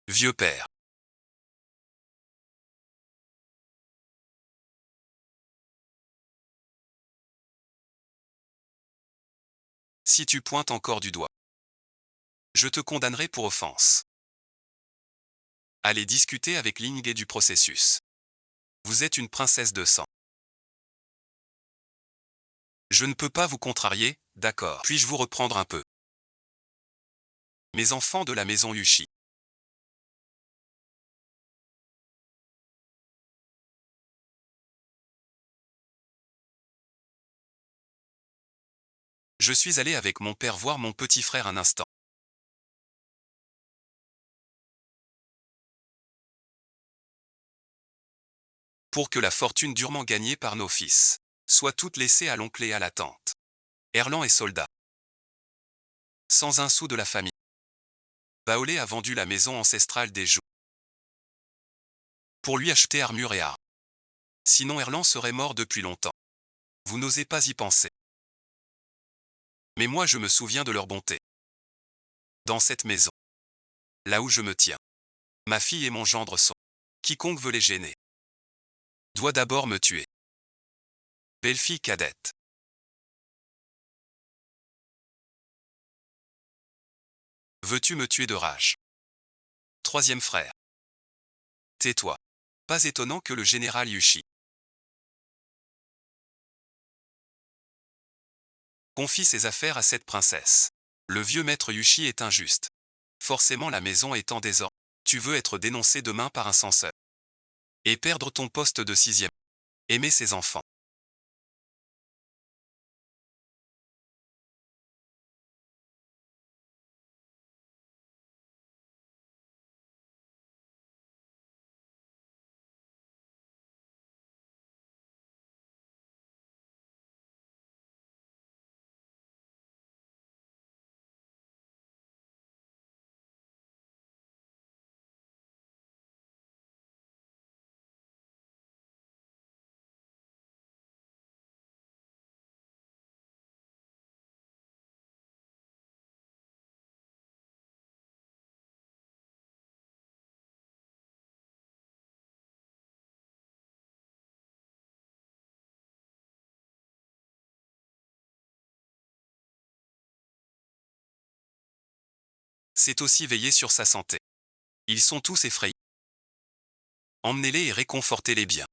S1: Vieux père. Si tu pointes encore du doigt, je te condamnerai pour offense. Allez discuter avec l'inigué du processus. Vous êtes une princesse de sang. Je ne peux pas vous contrarier, d'accord. Puis-je vous reprendre un peu? Mes enfants de la maison Yushi. Je suis allé avec mon père voir mon petit frère un instant. Pour que la fortune durement gagnée par nos fils soit toute laissée à l'oncle et à la tante. Erlan est soldat. Sans un sou de la famille. Baolé a vendu la maison ancestrale des Jou. Pour lui acheter armure et armes. Sinon Erlan serait mort depuis longtemps. Vous n'osez pas y penser. Mais moi je me souviens de leur bonté. Dans cette maison. Là où je me tiens. Ma fille et mon gendre sont. Quiconque veut les gêner. Doit d'abord me tuer. Belle-fille cadette. Veux-tu me tuer de rage? Troisième frère. Tais-toi. Pas étonnant que le général Yushi confie ses affaires à cette princesse. Le vieux maître Yushi est injuste. Forcément la maison est en désordre. Tu veux être dénoncé demain par un censeur. Et perdre ton poste de 6e. Aimer ses enfants. C'est aussi veiller sur sa santé. Ils sont tous effrayés. Emmenez-les et réconfortez-les bien.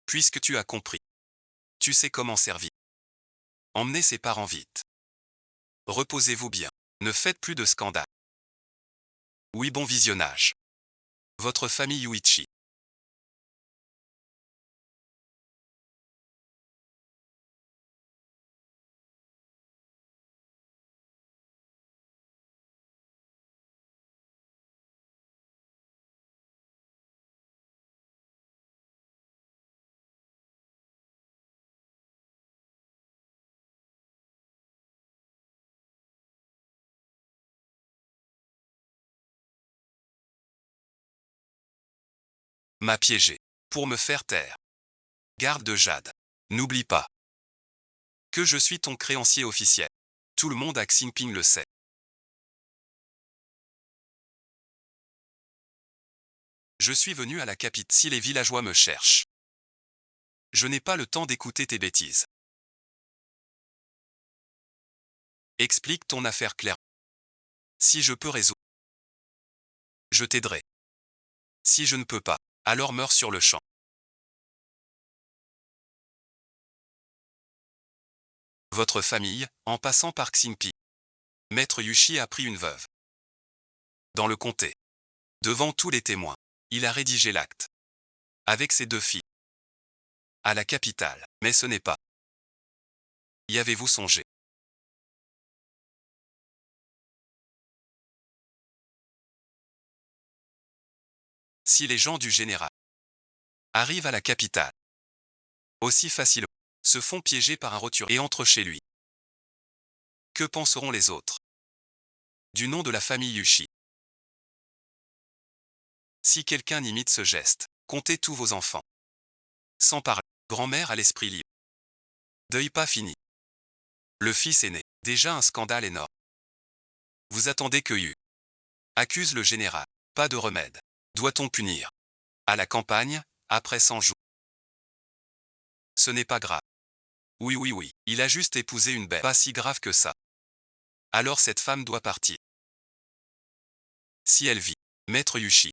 S1: Puisque tu as compris. Tu sais comment servir. Emmenez ses parents vite. Reposez-vous bien. Ne faites plus de scandale. Oui, bon visionnage. Votre famille Yuichi. M'a piégé. Pour me faire taire. Garde de Jade. N'oublie pas. Que je suis ton créancier officiel. Tout le monde à Xinping le sait. Je suis venu à la capitale si les villageois me cherchent. Je n'ai pas le temps d'écouter tes bêtises. Explique ton affaire claire. Si je peux résoudre, je t'aiderai. Si je ne peux pas, alors meurs sur le champ. Votre famille, en passant par Xingpi. Maître Yushi a pris une veuve. Dans le comté. Devant tous les témoins. Il a rédigé l'acte. Avec ses 2 filles. À la capitale. Mais ce n'est pas. Y avez-vous songé? Si les gens du général arrivent à la capitale, aussi facilement, se font piéger par un roturier et entrent chez lui. Que penseront les autres? Du nom de la famille Yushi. Si quelqu'un imite ce geste, comptez tous vos enfants. Sans parler, grand-mère à l'esprit libre. Deuil pas fini. Le fils est né. Déjà un scandale énorme. Vous attendez que Yu accuse le général. Pas de remède. Doit-on punir? À la campagne, après 100 jours. Ce n'est pas grave. Oui, il a juste épousé une belle. Pas si grave que ça. Alors cette femme doit partir. Si elle vit, Maître Yushi,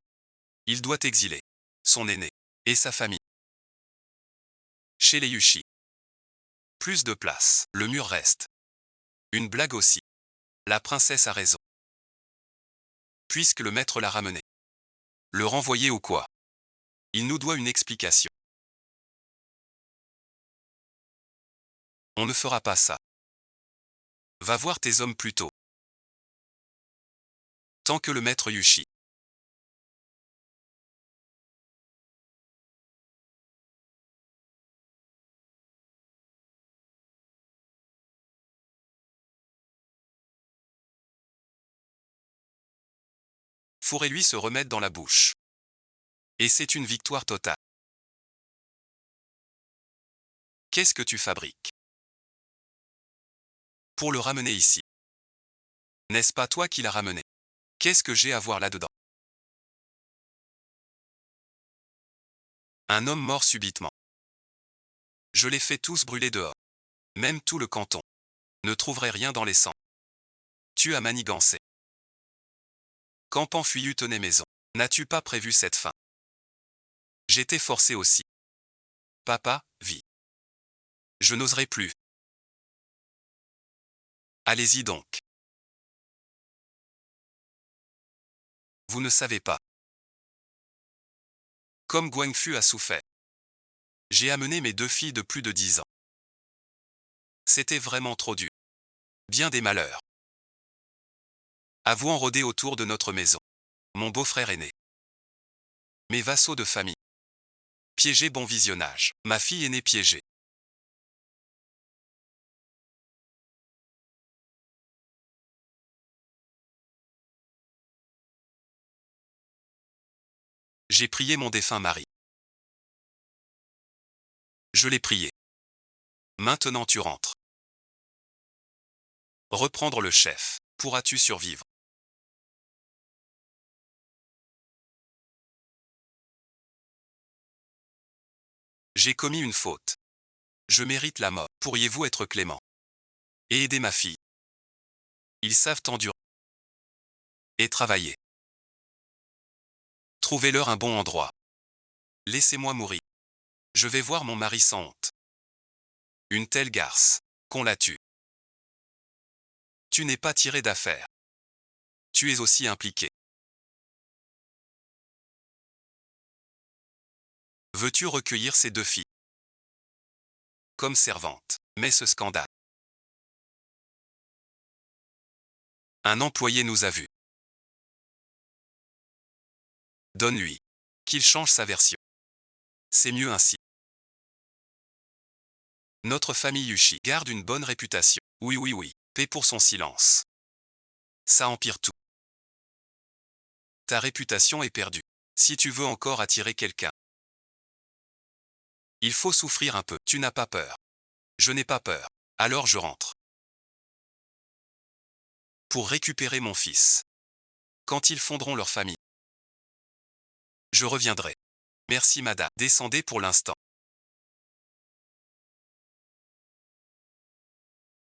S1: il doit exiler son aîné et sa famille. Chez les Yushi. Plus de place, le mur reste. Une blague aussi. La princesse a raison. Puisque le maître l'a ramené. Le renvoyer ou quoi? Il nous doit une explication. On ne fera pas ça. Va voir tes hommes plus tôt. Tant que le maître Yushi. Fourrez-lui se remettre dans la bouche. Et c'est une victoire totale. Qu'est-ce que tu fabriques? Pour le ramener ici. N'est-ce pas toi qui l'as ramené? Qu'est-ce que j'ai à voir là-dedans? Un homme mort subitement. Je les fais tous brûler dehors. Même tout le canton. Ne trouverait rien dans les sangs. Tu as manigancé. Quand Panfuyu tenait maison. N'as-tu pas prévu cette fin? J'étais forcé aussi. Papa, vie. Je n'oserai plus. Allez-y donc. Vous ne savez pas. Comme Guangfu a souffert. J'ai amené mes 2 filles de plus de 10 ans. C'était vraiment trop dur. Bien des malheurs. Avouant rôder autour de notre maison. Mon beau-frère aîné. Mes vassaux de famille. Piégé bon visionnage. Ma fille aînée piégée. J'ai prié mon défunt mari. Je l'ai prié. Maintenant tu rentres. Reprendre le chef. Pourras-tu survivre? J'ai commis une faute. Je mérite la mort. Pourriez-vous être clément? Et aider ma fille? Ils savent endurer. Et travailler. Trouvez-leur un bon endroit. Laissez-moi mourir. Je vais voir mon mari sans honte. Une telle garce. Qu'on la tue. Tu n'es pas tiré d'affaire. Tu es aussi impliqué. Veux-tu recueillir ces 2 filles? Comme servantes. Mais ce scandale. Un employé nous a vus. Donne-lui. Qu'il change sa version. C'est mieux ainsi. Notre famille Yushi garde une bonne réputation. Oui. Paix pour son silence. Ça empire tout. Ta réputation est perdue. Si tu veux encore attirer quelqu'un, il faut souffrir un peu. Tu n'as pas peur. Je n'ai pas peur. Alors je rentre. Pour récupérer mon fils. Quand ils fonderont leur famille. Je reviendrai. Merci madame. Descendez pour l'instant.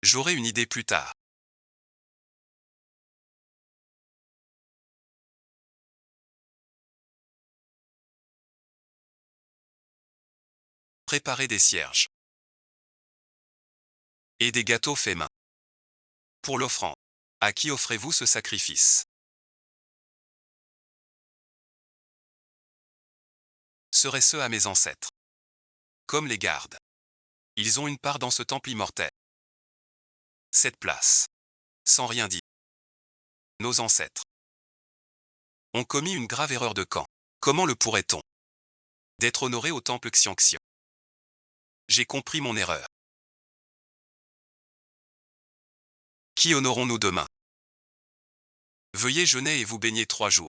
S1: J'aurai une idée plus tard. Préparez des cierges. Et des gâteaux faits main. Pour l'offrande. À qui offrez-vous ce sacrifice? Serait-ce à mes ancêtres? Comme les gardes. Ils ont une part dans ce temple immortel. Cette place. Sans rien dire. Nos ancêtres ont commis une grave erreur de camp. Comment le pourrait-on? D'être honoré au temple Xianxian. J'ai compris mon erreur. Qui honorons-nous demain? Veuillez jeûner et vous baigner 3 jours.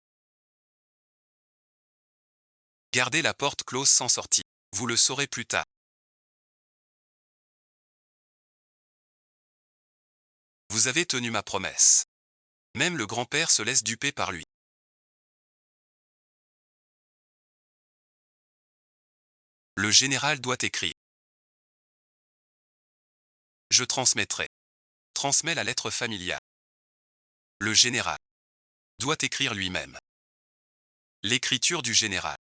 S1: Gardez la porte close sans sortie. Vous le saurez plus tard. Vous avez tenu ma promesse. Même le grand-père se laisse duper par lui. Le général doit écrire. Je transmettrai. Transmets la lettre familiale. Le général doit écrire lui-même. L'écriture du général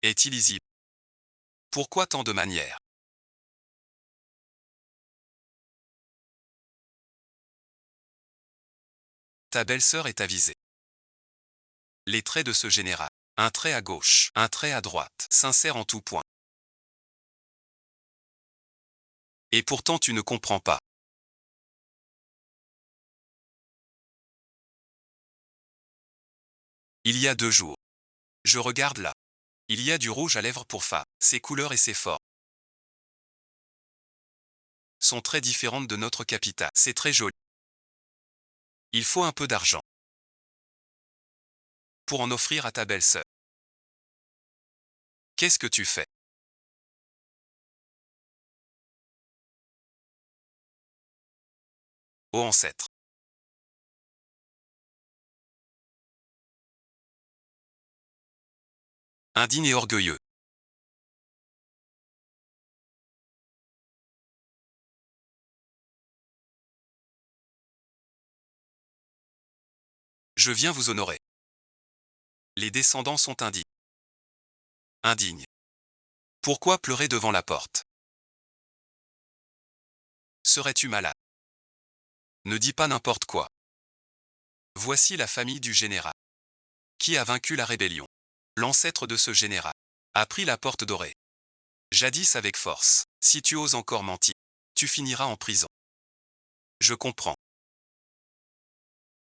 S1: est illisible. Pourquoi tant de manières? Ta belle-sœur est avisée. Les traits de ce général. Un trait à gauche, un trait à droite, sincère en tout point. Et pourtant tu ne comprends pas. Il y a 2 jours. Je regarde là. Il y a du rouge à lèvres pour femme. Ses couleurs et ses formes sont très différentes de notre capitale. C'est très joli. Il faut un peu d'argent pour en offrir à ta belle-sœur. Qu'est-ce que tu fais? Ô ancêtre. Indigne et orgueilleux. Je viens vous honorer. Les descendants sont indignes. Indignes. Pourquoi pleurer devant la porte? Serais-tu malade? Ne dis pas n'importe quoi. Voici la famille du général. Qui a vaincu la rébellion? L'ancêtre de ce général a pris la porte dorée. Jadis avec force. Si tu oses encore mentir, tu finiras en prison. Je comprends.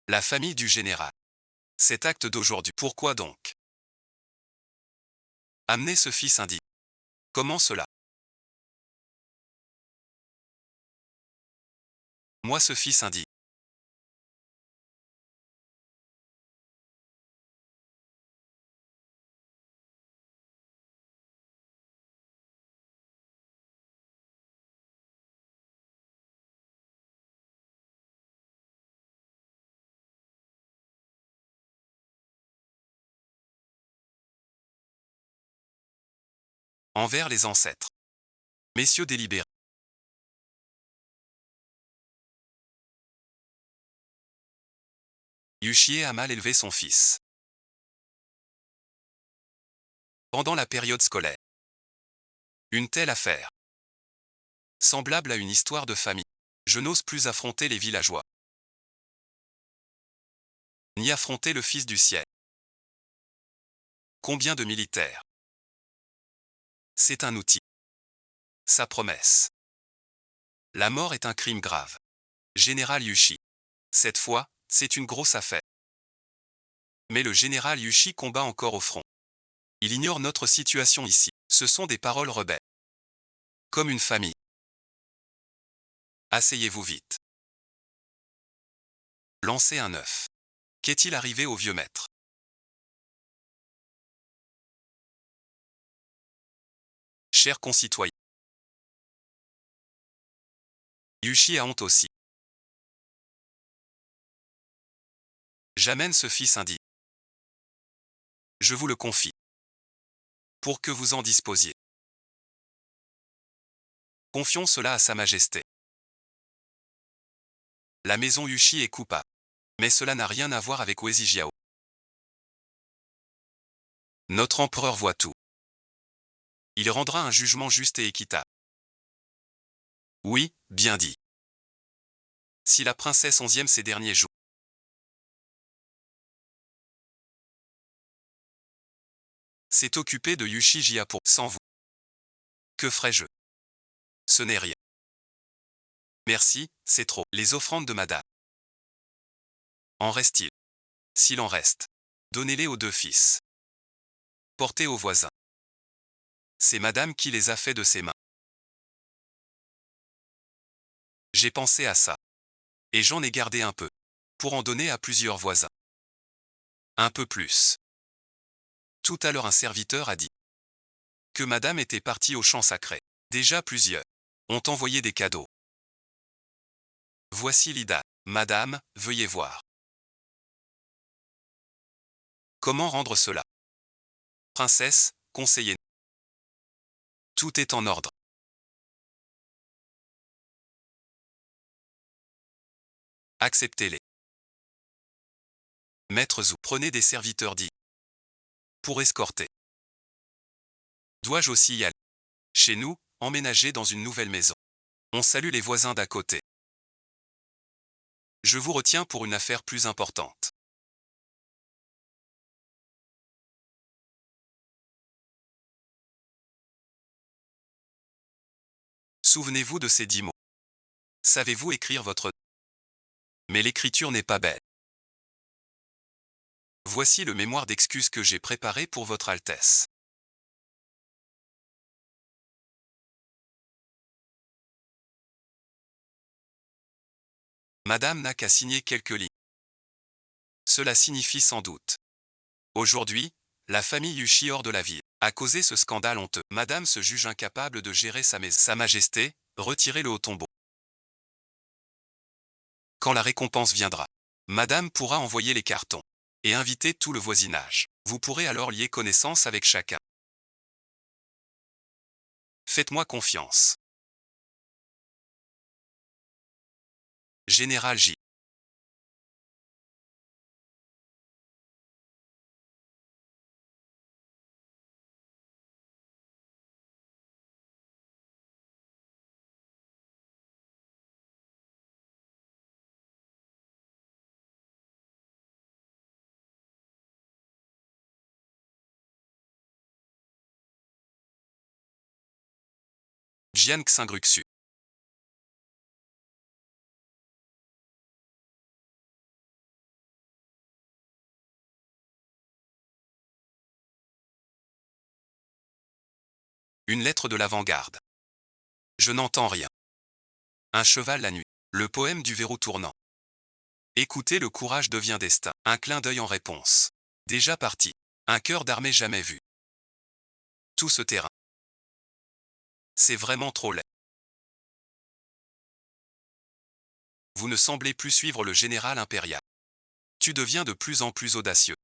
S1: La famille du général. Cet acte d'aujourd'hui. Pourquoi donc? Amener ce fils indigne. Comment cela? Moi ce fils indigne. Envers les ancêtres. Messieurs délibérés. Yuchie a mal élevé son fils. Pendant la période scolaire. Une telle affaire. Semblable à une histoire de famille. Je n'ose plus affronter les villageois. Ni affronter le fils du ciel. Combien de militaires? C'est un outil. Sa promesse. La mort est un crime grave. Général Yushi. Cette fois, c'est une grosse affaire. Mais le général Yushi combat encore au front. Il ignore notre situation ici. Ce sont des paroles rebelles. Comme une famille. Asseyez-vous vite. Lancez un œuf. Qu'est-il arrivé au vieux maître? Chers concitoyens. Yushi a honte aussi. J'amène ce fils indigne. Je vous le confie. Pour que vous en disposiez. Confions cela à Sa Majesté. La maison Yushi est coupable. Mais cela n'a rien à voir avec Wezi Jiao. Notre empereur voit tout. Il rendra un jugement juste et équitable. Oui, bien dit. Si la princesse 11e ces derniers jours s'est occupée de Yushi Jia sans vous, que ferais-je? Ce n'est rien. Merci, c'est trop. Les offrandes de madame. En reste-t-il? S'il en reste, donnez-les aux deux fils. Portez aux voisins. C'est madame qui les a fait de ses mains. J'ai pensé à ça. Et j'en ai gardé un peu. Pour en donner à plusieurs voisins. Un peu plus. Tout à l'heure un serviteur a dit que madame était partie au champ sacré. Déjà plusieurs ont envoyé des cadeaux. Voici l'Ida. Madame, veuillez voir. Comment rendre cela? Princesse, conseillez-nous. Tout est en ordre. Acceptez-les. Maître Zhou, prenez des serviteurs dits pour escorter. Dois-je aussi y aller? Chez nous, emménager dans une nouvelle maison. On salue les voisins d'à côté. Je vous retiens pour une affaire plus importante. Souvenez-vous de ces 10 mots. Savez-vous écrire votre nom? Mais l'écriture n'est pas belle. Voici le mémoire d'excuses que j'ai préparé pour votre Altesse. Madame n'a qu'à signer quelques lignes. Cela signifie sans doute. Aujourd'hui, la famille Yushi hors de la ville a causé ce scandale honteux. Madame se juge incapable de gérer sa maison. Sa Majesté, retirez-le au tombeau. Quand la récompense viendra, Madame pourra envoyer les cartons et inviter tout le voisinage. Vous pourrez alors lier connaissance avec chacun. Faites-moi confiance. Général J. Jian Xingruxu. Une lettre de l'avant-garde. Je n'entends rien. Un cheval la nuit. Le poème du verrou tournant. Écoutez, le courage devient destin. Un clin d'œil en réponse. Déjà parti. Un cœur d'armée jamais vu. Tout ce terrain. C'est vraiment trop laid. Vous ne semblez plus suivre le général impérial. Tu deviens de plus en plus audacieux.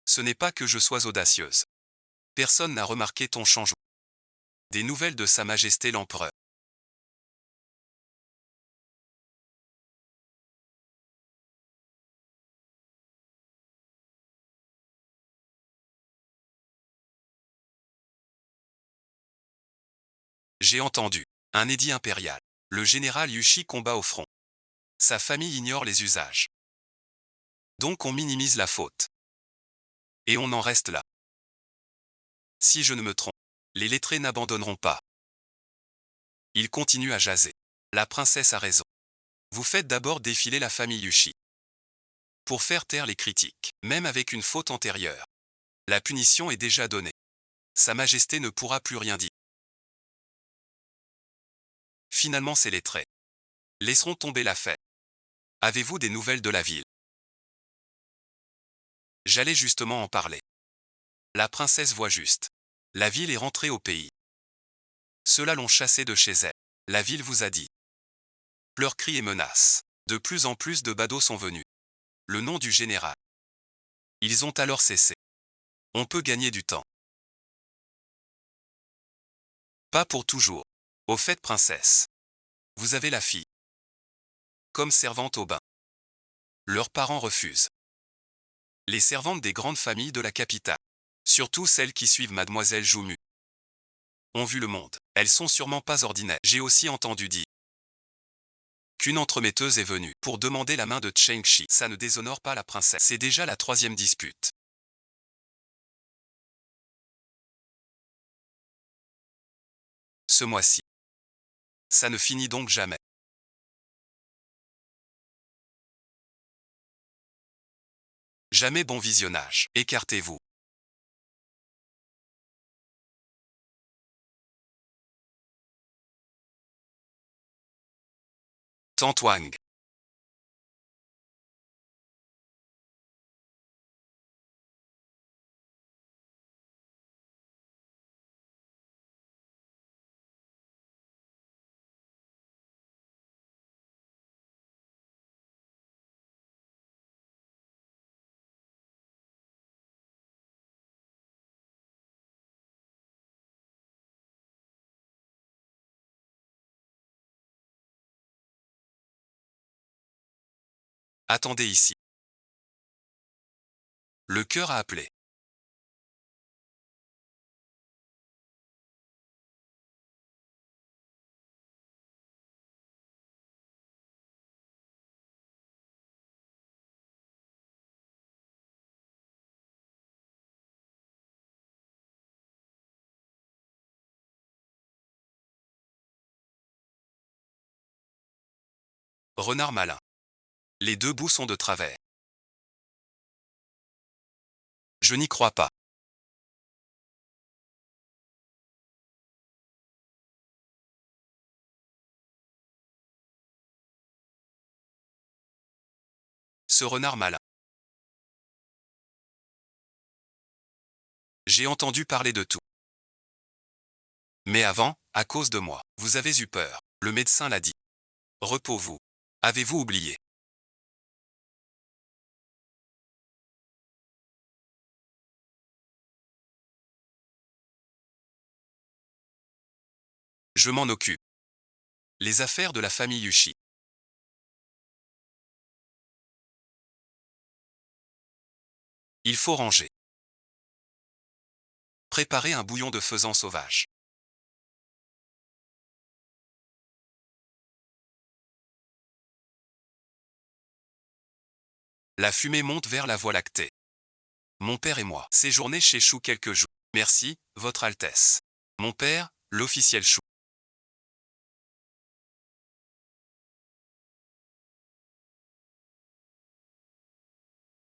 S1: Ce n'est pas que je sois audacieuse. Personne n'a remarqué ton changement. Des nouvelles de Sa Majesté l'Empereur. J'ai entendu. Un édit impérial. Le général Yushi combat au front. Sa famille ignore les usages. Donc on minimise la faute. Et on en reste là. Si je ne me trompe, les lettrés n'abandonneront pas. Ils continuent à jaser. La princesse a raison. Vous faites d'abord défiler la famille Yushi. Pour faire taire les critiques, même avec une faute antérieure. La punition est déjà donnée. Sa Majesté ne pourra plus rien dire. Finalement ces lettrés laisseront tomber l'affaire. Avez-vous des nouvelles de la ville? J'allais justement en parler. La princesse voit juste. La ville est rentrée au pays. Ceux-là l'ont chassée de chez elle. La ville vous a dit. Pleurs, cris et menaces. De plus en plus de badauds sont venus. Le nom du général Ils ont alors cessé. On peut gagner du temps. Pas pour toujours. Au fait, princesse. Vous avez la fille. Comme servante au bain. Leurs parents refusent. Les servantes des grandes familles de la capitale, surtout celles qui suivent mademoiselle Joumu, ont vu le monde. Elles sont sûrement pas ordinaires. J'ai aussi entendu dire qu'une entremetteuse est venue pour demander la main de Cheng-Shi. Ça ne déshonore pas la princesse. C'est déjà la 3e dispute. Ce mois-ci. Ça ne finit donc jamais. Jamais. Bon visionnage. Écartez-vous. Tantwang. Attendez ici. Le cœur a appelé. Renard malin. Les 2 bouts sont de travers. Je n'y crois pas. Ce renard malin. J'ai entendu parler de tout. Mais avant, à cause de moi, vous avez eu peur. Le médecin l'a dit. Repos-vous. Avez-vous oublié? Je m'en occupe. Les affaires de la famille Yushi. Il faut ranger. Préparer un bouillon de faisan sauvage. La fumée monte vers la voie lactée. Mon père et moi séjourner chez Chou quelques jours. Merci, Votre Altesse. Mon père, l'officiel Chou.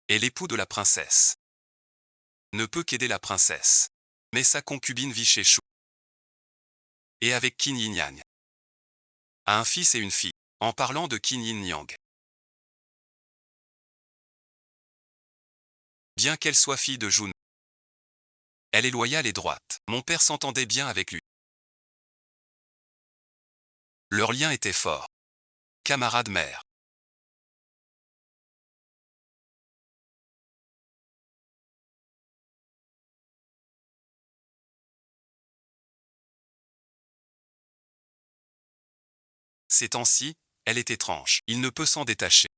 S1: Et l'époux de la princesse. Ne peut qu'aider la princesse. Mais sa concubine vit chez Chou. Et avec Qin Yin Yang. A un fils et une fille. En parlant de Qin Yin Yang. Bien qu'elle soit fille de Jun, elle est loyale et droite. Mon père s'entendait bien avec lui. Leur lien était fort. Camarade mère. Ces temps-ci, elle est étrange. Il ne peut s'en détacher.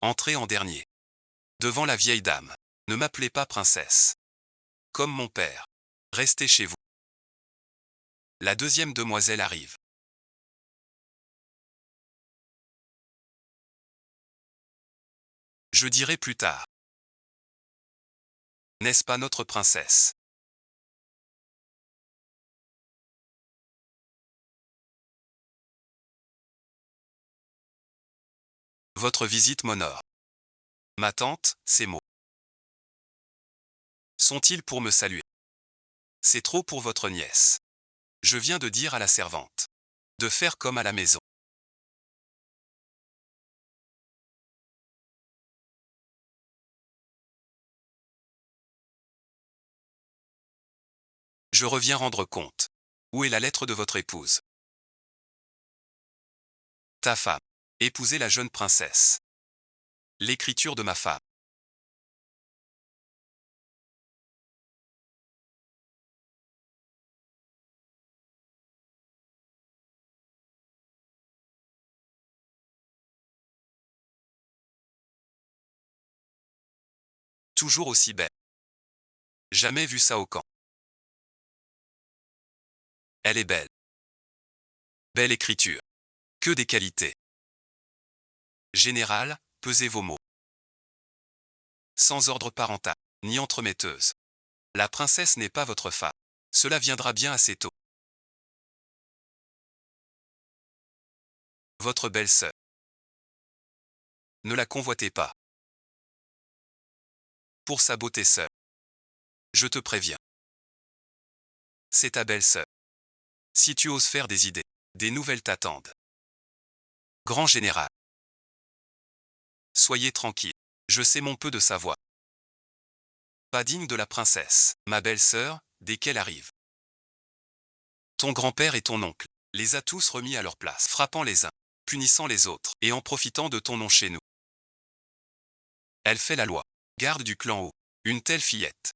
S1: Entrez en dernier. Devant la vieille dame. Ne m'appelez pas princesse. Comme mon père. Restez chez vous. La 2e demoiselle arrive. Je dirai plus tard. N'est-ce pas notre princesse? Votre visite m'honore. Ma tante, ces mots. Sont-ils pour me saluer? C'est trop pour votre nièce. Je viens de dire à la servante. De faire comme à la maison. Je reviens rendre compte. Où est la lettre de votre épouse? Ta femme. Épouser la jeune princesse. L'écriture de ma femme. Toujours aussi belle. Jamais vu ça au camp. Elle est belle. Belle écriture. Que des qualités. Général, pesez vos mots. Sans ordre parental, ni entremetteuse. La princesse n'est pas votre femme. Cela viendra bien assez tôt. Votre belle-sœur. Ne la convoitez pas. Pour sa beauté seule. Je te préviens. C'est ta belle-sœur. Si tu oses faire des idées, des nouvelles t'attendent. Grand général. Soyez tranquille. Je sais mon peu de sa voix. Pas digne de la princesse, ma belle-sœur, dès qu'elle arrive. Ton grand-père et ton oncle les a tous remis à leur place, frappant les uns, punissant les autres, et en profitant de ton nom chez nous. Elle fait la loi. Garde du clan haut. Une telle fillette.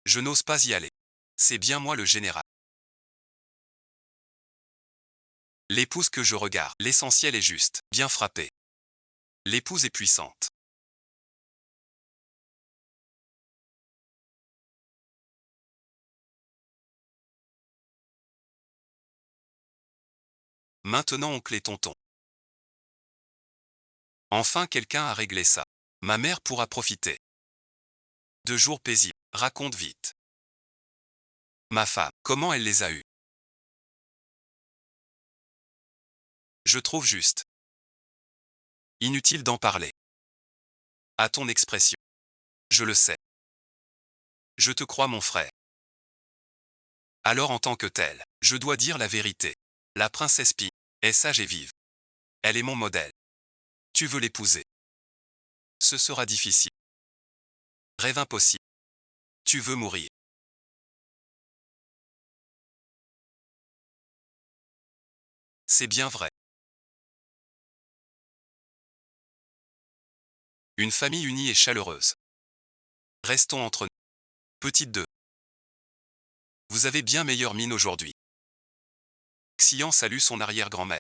S1: Je n'ose pas y aller. C'est bien moi le général. L'épouse que je regarde, l'essentiel est juste, bien frappé. L'épouse est puissante. Maintenant oncle et tonton. Enfin quelqu'un a réglé ça. Ma mère pourra profiter. 2 jours paisibles. Raconte vite. Ma femme, comment elle les a eus? Je trouve juste. Inutile d'en parler. À ton expression. Je le sais. Je te crois mon frère. Alors en tant que tel, je dois dire la vérité. La princesse Pi est sage et vive. Elle est mon modèle. Tu veux l'épouser. Ce sera difficile. Rêve impossible. Tu veux mourir. C'est bien vrai. Une famille unie et chaleureuse. Restons entre nous. Petite 2. Vous avez bien meilleure mine aujourd'hui. Xian salue son arrière-grand-mère.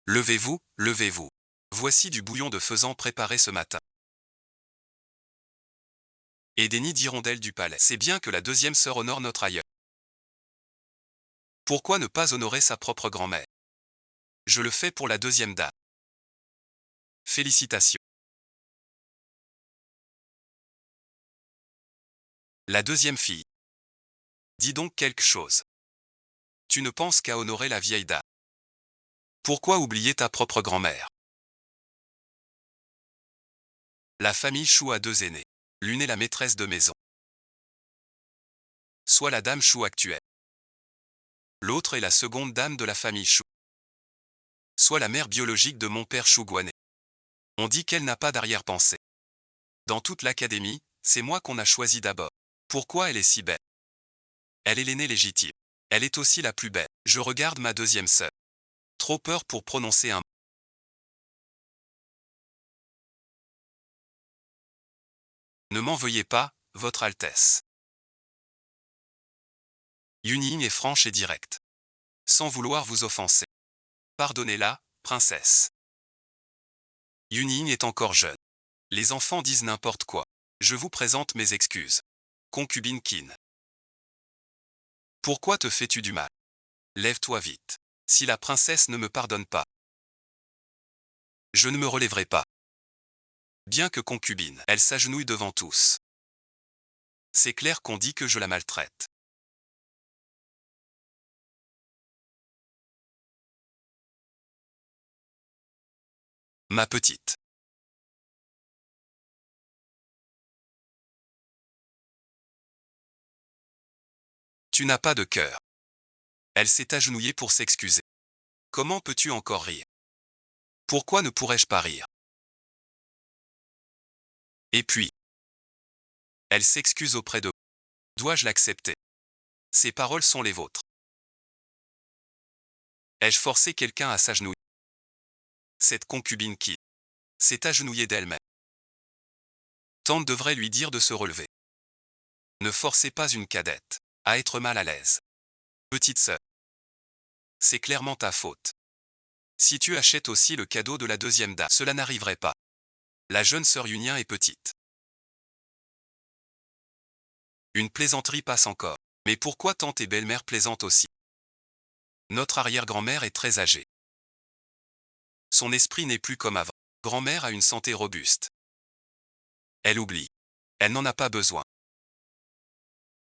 S1: Levez-vous, levez-vous. Voici du bouillon de faisan préparé ce matin. Et des nids d'hirondelles du palais. C'est bien que la deuxième sœur honore notre aïeul. Pourquoi ne pas honorer sa propre grand-mère? Je le fais pour la deuxième dame. Félicitations. La deuxième fille. Dis donc quelque chose. Tu ne penses qu'à honorer la vieille dame. Pourquoi oublier ta propre grand-mère? La famille Chou a 2 aînés. L'une est la maîtresse de maison. Soit la dame Chou actuelle. L'autre est la seconde dame de la famille Chou. Soit la mère biologique de mon père Chou Guané. On dit qu'elle n'a pas d'arrière-pensée. Dans toute l'académie, c'est moi qu'on a choisi d'abord. Pourquoi elle est si belle? Elle est l'aînée légitime. Elle est aussi la plus belle. Je regarde ma deuxième sœur. Trop peur pour prononcer un mot. Ne m'en veuillez pas, Votre Altesse. Yunying est franche et directe. Sans vouloir vous offenser. Pardonnez-la, princesse. Yunying est encore jeune. Les enfants disent n'importe quoi. Je vous présente mes excuses. Concubine Qin. Pourquoi te fais-tu du mal? Lève-toi vite. Si la princesse ne me pardonne pas, je ne me relèverai pas. Bien que concubine, elle s'agenouille devant tous. C'est clair qu'on dit que je la maltraite. Ma petite. Tu n'as pas de cœur. Elle s'est agenouillée pour s'excuser. Comment peux-tu encore rire? Pourquoi ne pourrais-je pas rire? Et puis, elle s'excuse auprès de moi. Dois-je l'accepter? Ces paroles sont les vôtres. Ai-je forcé quelqu'un à s'agenouiller? Cette concubine qui s'est agenouillée d'elle-même. Tante devrait lui dire de se relever. Ne forcez pas une cadette à être mal à l'aise. Petite sœur, c'est clairement ta faute. Si tu achètes aussi le cadeau de la deuxième dame, cela n'arriverait pas. La jeune sœur Yunien est petite. Une plaisanterie passe encore. Mais pourquoi tante et belle-mère plaisantent aussi? Notre arrière-grand-mère est très âgée. Son esprit n'est plus comme avant. Grand-mère a une santé robuste. Elle oublie. Elle n'en a pas besoin.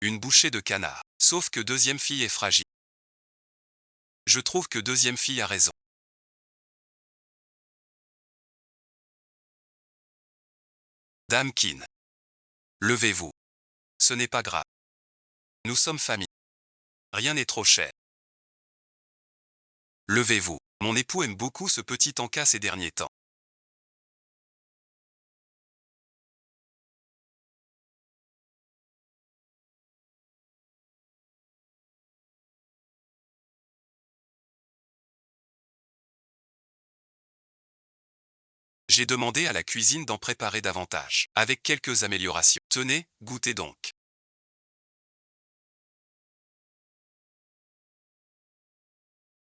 S1: Une bouchée de canard. Sauf que deuxième fille est fragile. Je trouve que deuxième fille a raison. Dame Kin. Levez-vous. Ce n'est pas grave. Nous sommes famille. Rien n'est trop cher. Levez-vous. Mon époux aime beaucoup ce petit encas ces derniers temps. J'ai demandé à la cuisine d'en préparer davantage, avec quelques améliorations. Tenez, goûtez donc.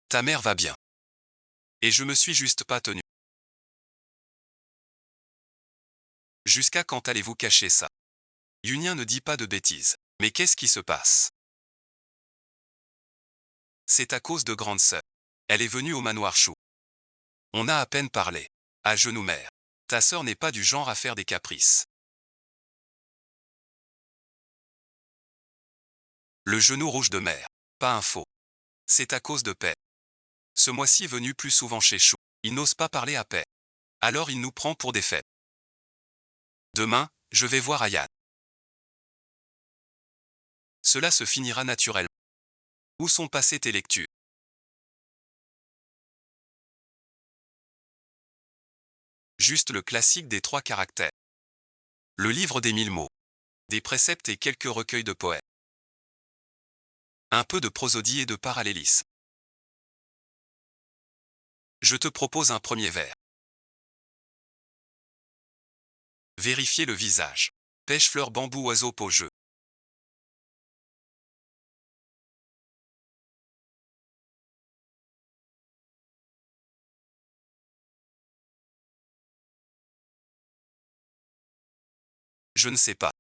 S1: Ta mère va bien. Et je me suis juste pas tenu. Jusqu'à quand allez-vous cacher ça? Yunien ne dit pas de bêtises. Mais qu'est-ce qui se passe? C'est à cause de grande sœur. Elle est venue au manoir Chou. On a à peine parlé. À genoux mère. Ta sœur n'est pas du genre à faire des caprices. Le genou rouge de mère. Pas un faux. C'est à cause de Père. Ce mois-ci est venu plus souvent chez Chou. Il n'ose pas parler à Père. Alors il nous prend pour des faibles. Demain, je vais voir Ayane. Cela se finira naturellement. Où sont passées tes lectures? Juste le classique des 3 caractères. Le livre des 1000 mots. Des préceptes et quelques recueils de poèmes. Un peu de prosodie et de parallélisme. Je te propose un premier vers. Vérifier le visage. Pêche, fleur, bambou, oiseau, peau, jeu. Je ne sais pas.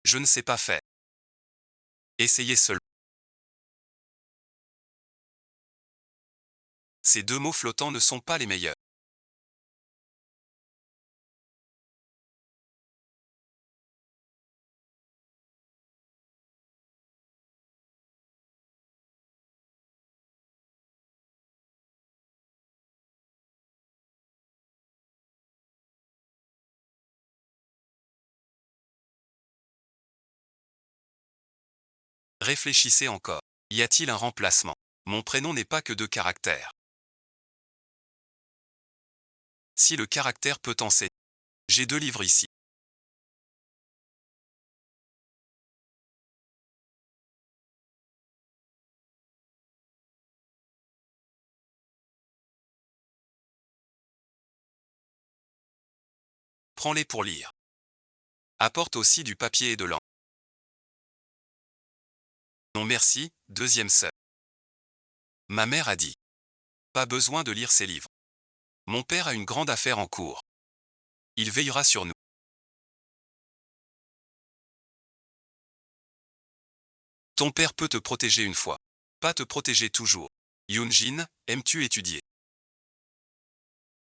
S1: Je ne sais pas faire. Essayez seul. Ces 2 mots flottants ne sont pas les meilleurs. Réfléchissez encore. Y a-t-il un remplacement? Mon prénom n'est pas que 2 caractères. Si le caractère peut enseigner. J'ai 2 livres ici. Prends-les pour lire. Apporte aussi du papier et de l'encre. Non merci, deuxième sœur. Ma mère a dit. Pas besoin de lire ces livres. Mon père a une grande affaire en cours. Il veillera sur nous. Ton père peut te protéger une fois. Pas te protéger toujours. Yoonjin, aimes-tu étudier?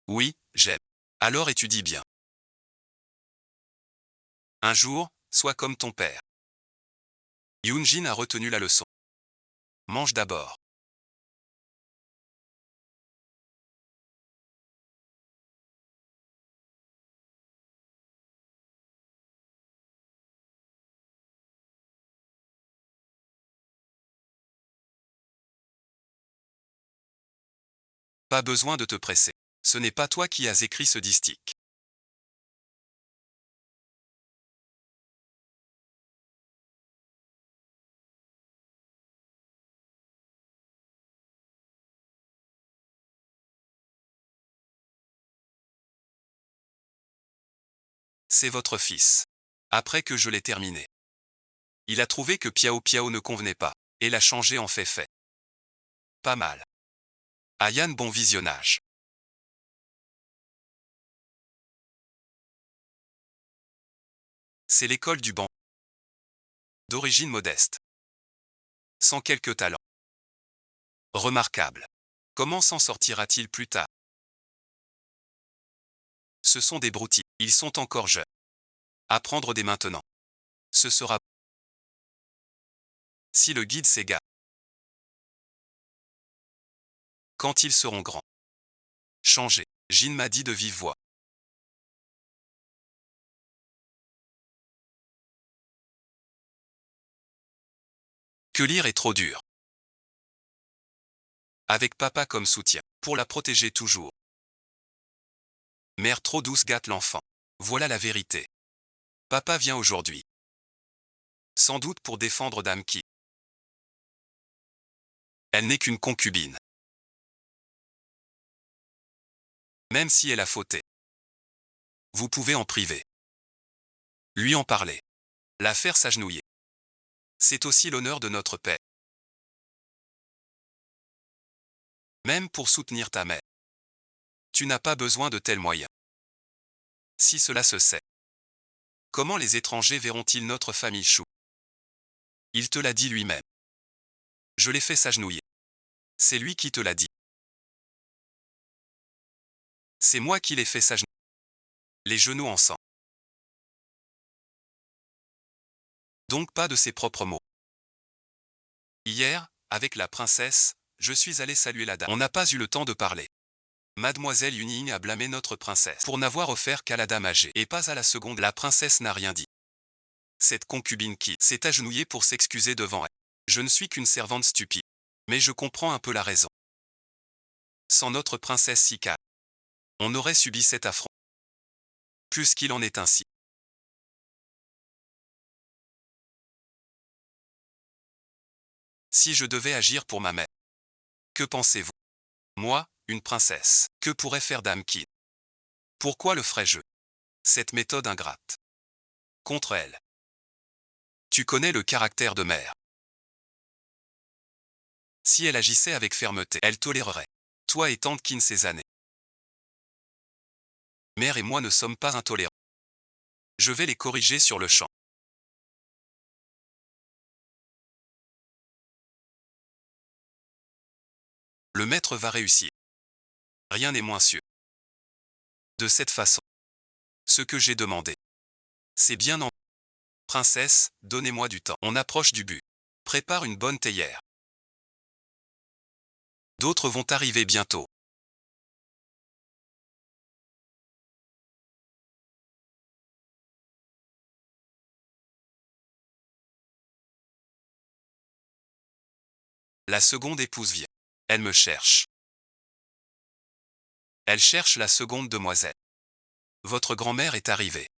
S1: Oui, j'aime. Alors étudie bien. Un jour, sois comme ton père. Yoonjin a retenu la leçon. Mange d'abord. Pas besoin de te presser. Ce n'est pas toi qui as écrit ce distique. C'est votre fils. Après que je l'ai terminé. Il a trouvé que Piao Piao ne convenait pas, et l'a changé en fait. Pas mal. Ayane, bon visionnage. C'est l'école du banc. D'origine modeste. Sans quelques talents. Remarquable. Comment s'en sortira-t-il plus tard? Ce sont des broutilles. Ils sont encore jeunes. Apprendre dès maintenant. Ce sera si le guide s'égare. Quand ils seront grands. Changer. Jean m'a dit de vive voix. Que lire est trop dur. Avec papa comme soutien. Pour la protéger toujours. Mère trop douce gâte l'enfant. Voilà la vérité. Papa vient aujourd'hui. Sans doute pour défendre Dame Ki. Elle n'est qu'une concubine. Même si elle a fauté. Vous pouvez en priver. Lui en parler. La faire s'agenouiller. C'est aussi l'honneur de notre paix. Même pour soutenir ta mère. Tu n'as pas besoin de tels moyens. Si cela se sait. Comment les étrangers verront-ils notre famille chou? Il te l'a dit lui-même. Je l'ai fait s'agenouiller. C'est lui qui te l'a dit. C'est moi qui l'ai fait s'agenouiller. Les genoux en sang. Donc pas de ses propres mots. Hier, avec la princesse, je suis allé saluer la dame. On n'a pas eu le temps de parler. Mademoiselle Yuning a blâmé notre princesse pour n'avoir offert qu'à la dame âgée et pas à la seconde. La princesse n'a rien dit. Cette concubine qui s'est agenouillée pour s'excuser devant elle. Je ne suis qu'une servante stupide. Mais je comprends un peu la raison. Sans notre princesse si calme, on aurait subi cet affront. Puisqu'il en est ainsi. Si je devais agir pour ma mère, que pensez-vous? Moi, une princesse, que pourrait faire Dame Ki? Pourquoi le ferais-je? Cette méthode ingrate. Contre elle. Tu connais le caractère de mère. Si elle agissait avec fermeté, elle tolérerait. Toi et tante Kin ces années. Mère et moi ne sommes pas intolérants. Je vais les corriger sur le champ. Le maître va réussir. Rien n'est moins sûr. De cette façon. Ce que j'ai demandé. C'est bien en... Princesse, donnez-moi du temps. On approche du but. Prépare une bonne théière. D'autres vont arriver bientôt. La seconde épouse vient. Elle me cherche. Elle cherche la seconde demoiselle. Votre grand-mère est arrivée.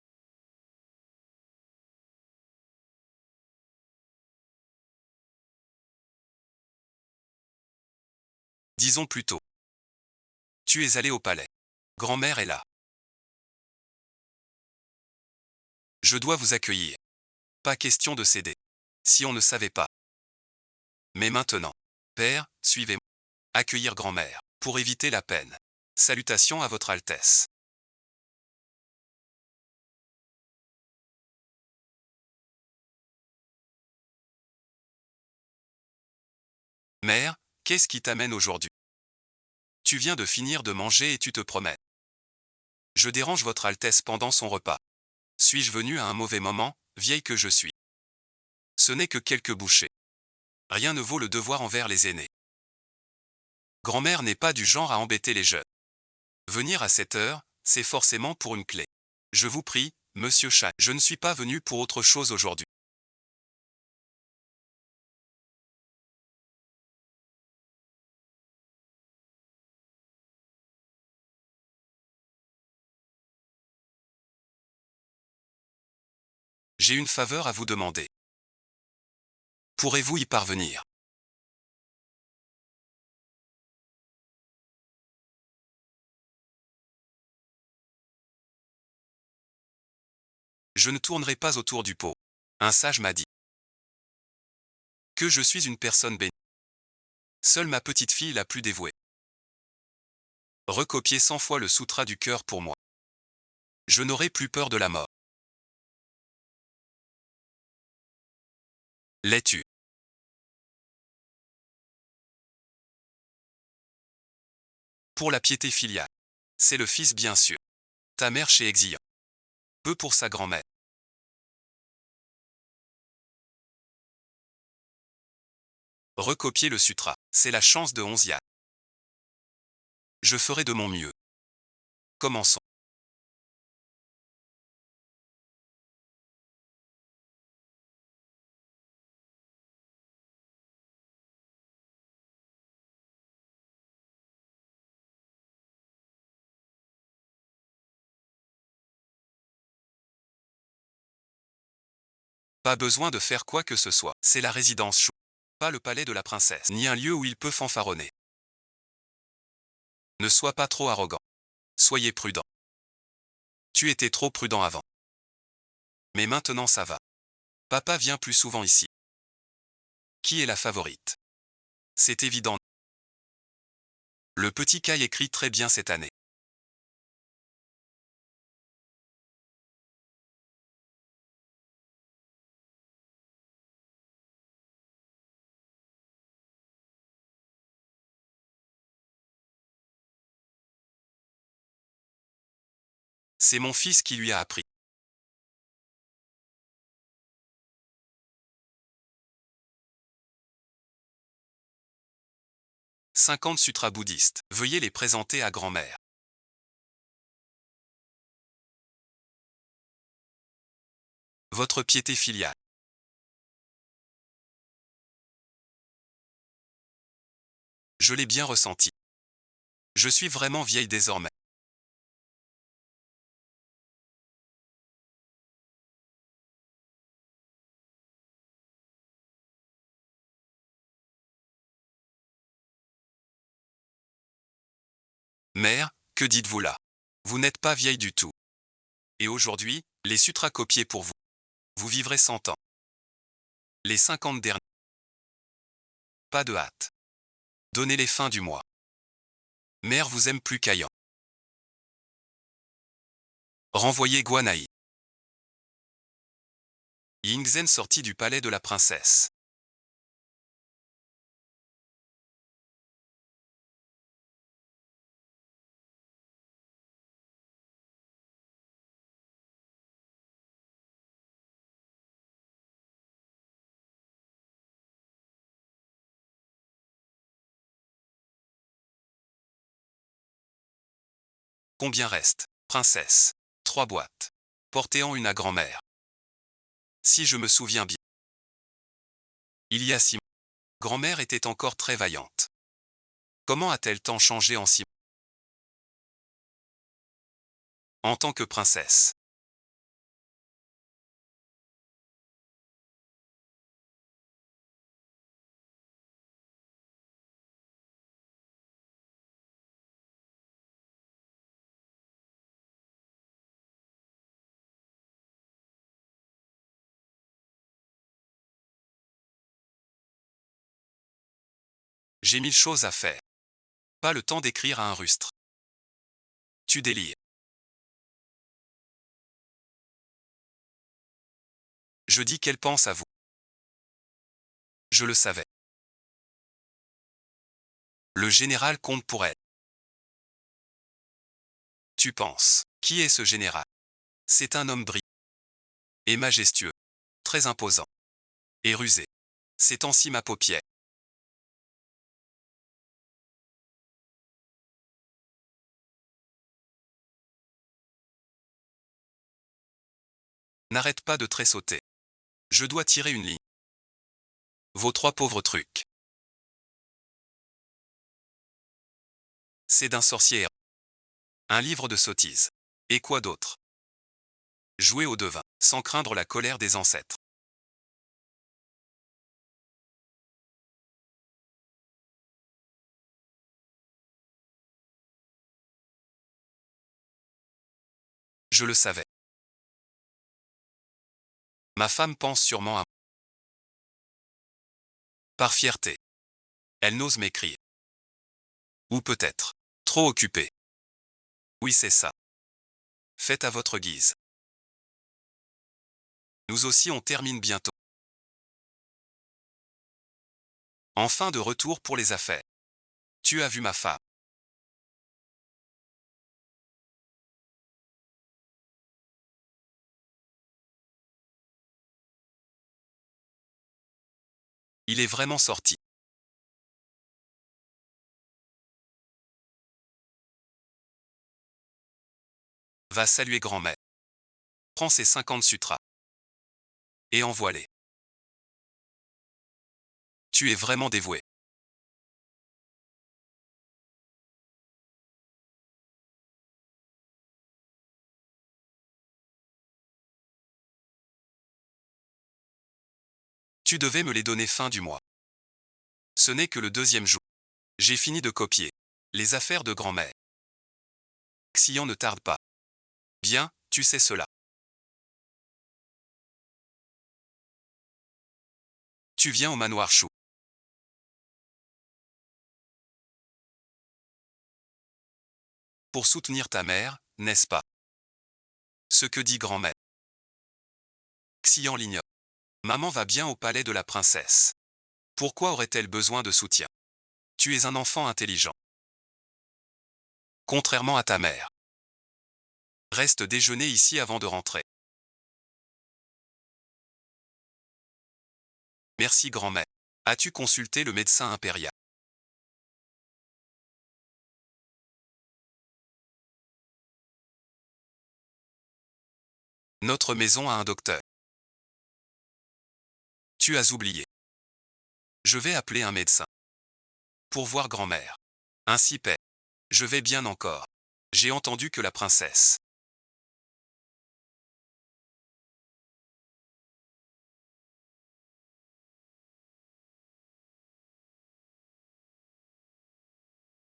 S1: Disons plutôt. Tu es allé au palais. Grand-mère est là. Je dois vous accueillir. Pas question de céder. Si on ne savait pas. Mais maintenant. Père, suivez-moi. Accueillir grand-mère. Pour éviter la peine. Salutations à votre Altesse. Mère, qu'est-ce qui t'amène aujourd'hui? Tu viens de finir de manger et tu te promènes. Je dérange votre Altesse pendant son repas. Suis-je venu à un mauvais moment, vieille que je suis? Ce n'est que quelques bouchées. Rien ne vaut le devoir envers les aînés. Grand-mère n'est pas du genre à embêter les jeunes. Venir à cette heure, c'est forcément pour une clé. Je vous prie, monsieur Chan, je ne suis pas venu pour autre chose aujourd'hui. J'ai une faveur à vous demander. Pourrez-vous y parvenir? Je ne tournerai pas autour du pot. Un sage m'a dit que je suis une personne bénie. Seule ma petite fille la plus dévouée. Recopiez 100 fois le sutra du cœur pour moi. Je n'aurai plus peur de la mort. L'es-tu? Pour la piété filiale. C'est le fils bien sûr. Ta mère chez Exiant. Peu pour sa grand-mère. Recopier le sutra. C'est la chance de Onzia. Je ferai de mon mieux. Commençons. Pas besoin de faire quoi que ce soit. C'est la résidence Chou. Pas le palais de la princesse, ni un lieu où il peut fanfaronner. Ne sois pas trop arrogant. Soyez prudent. Tu étais trop prudent avant. Mais maintenant ça va. Papa vient plus souvent ici. Qui est la favorite? C'est évident. Le petit Kai écrit très bien cette année. C'est mon fils qui lui a appris. 50 sutras bouddhistes. Veuillez les présenter à grand-mère. Votre piété filiale. Je l'ai bien ressenti. Je suis vraiment vieille désormais. Mère, que dites-vous là? Vous n'êtes pas vieille du tout. Et aujourd'hui, les sutras copiés pour vous. Vous vivrez 100 ans. Les 50 derniers. Pas de hâte. Donnez les fins du mois. Mère vous aime plus qu'ayant. Renvoyez Guanaï. Yingzhen sortit du palais de la princesse. Combien reste, princesse? 3 boîtes. Portez-en une à grand-mère. Si je me souviens bien. Il y a 6 mois. Grand-mère était encore très vaillante. Comment a-t-elle tant changé en 6 mois? En tant que princesse. J'ai 1000 choses à faire. Pas le temps d'écrire à un rustre. Tu délires. Je dis qu'elle pense à vous. Je le savais. Le général compte pour elle. Tu penses. Qui est ce général? C'est un homme brillant. Et majestueux. Très imposant. Et rusé. C'est ainsi ma paupière. N'arrête pas de tressauter. Je dois tirer une ligne. Vos 3 pauvres trucs. C'est d'un sorcier. Un livre de sottises. Et quoi d'autre? Jouer au devin, sans craindre la colère des ancêtres. Je le savais. Ma femme pense sûrement à moi. Par fierté. Elle n'ose m'écrire. Ou peut-être. Trop occupée. Oui, c'est ça. Faites à votre guise. Nous aussi on termine bientôt. Enfin de retour pour les affaires. Tu as vu ma femme. Il est vraiment sorti. Va saluer grand-mère. Prends ses 50 sutras. Et envoie-les. Tu es vraiment dévoué. Tu devais me les donner fin du mois. Ce n'est que le deuxième jour. J'ai fini de copier. Les affaires de grand-mère. Xian ne tarde pas. Bien, tu sais cela. Tu viens au manoir Chou. Pour soutenir ta mère, n'est-ce pas? Ce que dit grand-mère. Xian l'ignore. Maman va bien au palais de la princesse. Pourquoi aurait-elle besoin de soutien? Tu es un enfant intelligent. Contrairement à ta mère. Reste déjeuner ici avant de rentrer. Merci grand-mère. As-tu consulté le médecin impérial? Notre maison a un docteur. Tu as oublié. Je vais appeler un médecin. Pour voir grand-mère. Ainsi père. Je vais bien encore. J'ai entendu que la princesse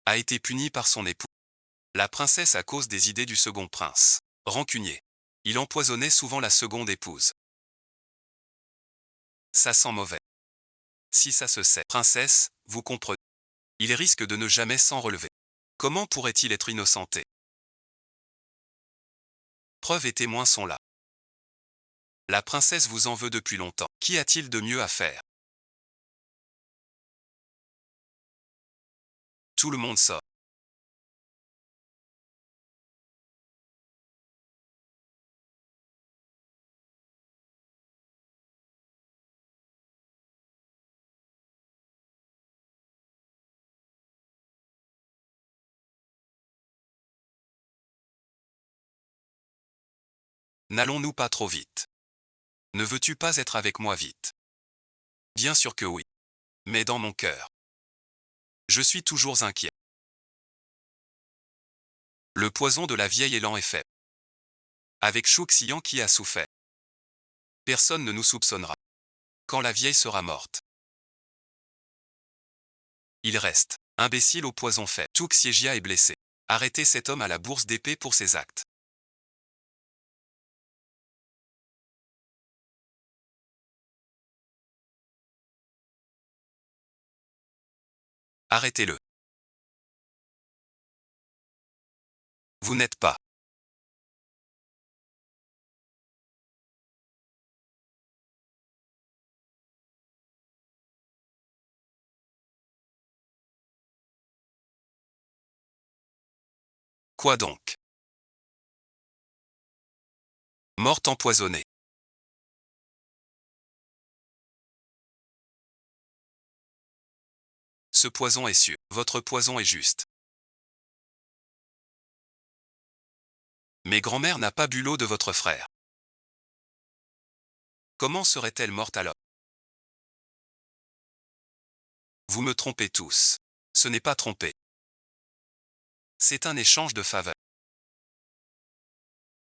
S1: a été punie par son époux. La princesse à cause des idées du second prince. Rancunier. Il empoisonnait souvent la seconde épouse. Ça sent mauvais. Si ça se sait. Princesse, vous comprenez. Il risque de ne jamais s'en relever. Comment pourrait-il être innocenté? Preuves et témoins sont là. La princesse vous en veut depuis longtemps. Qu'y a-t-il de mieux à faire? Tout le monde sort. N'allons-nous pas trop vite? Ne veux-tu pas être avec moi vite? Bien sûr que oui. Mais dans mon cœur. Je suis toujours inquiet. Le poison de la vieille élan est fait. Avec Chou Xian qui a souffert. Personne ne nous soupçonnera. Quand la vieille sera morte. Il reste. Imbécile au poison fait. Tou Xiejia est blessé. Arrêtez cet homme à la bourse d'épée pour ses actes. Arrêtez-le. Vous n'êtes pas. Quoi donc? Morte empoisonnée. Ce poison est sûr. Votre poison est juste. Mais grand-mère n'a pas bu l'eau de votre frère. Comment serait-elle morte alors? Vous me trompez tous. Ce n'est pas tromper. C'est un échange de faveurs.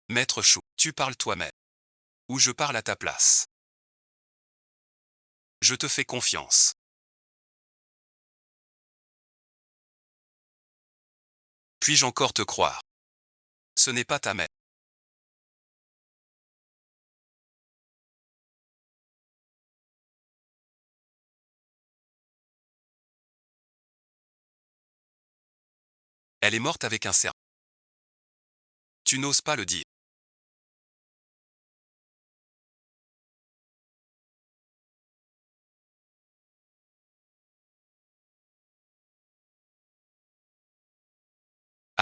S1: Maître Chou, tu parles toi-même. Ou je parle à ta place. Je te fais confiance. Puis-je encore te croire? Ce n'est pas ta mère. Elle est morte avec un cerf. Tu n'oses pas le dire.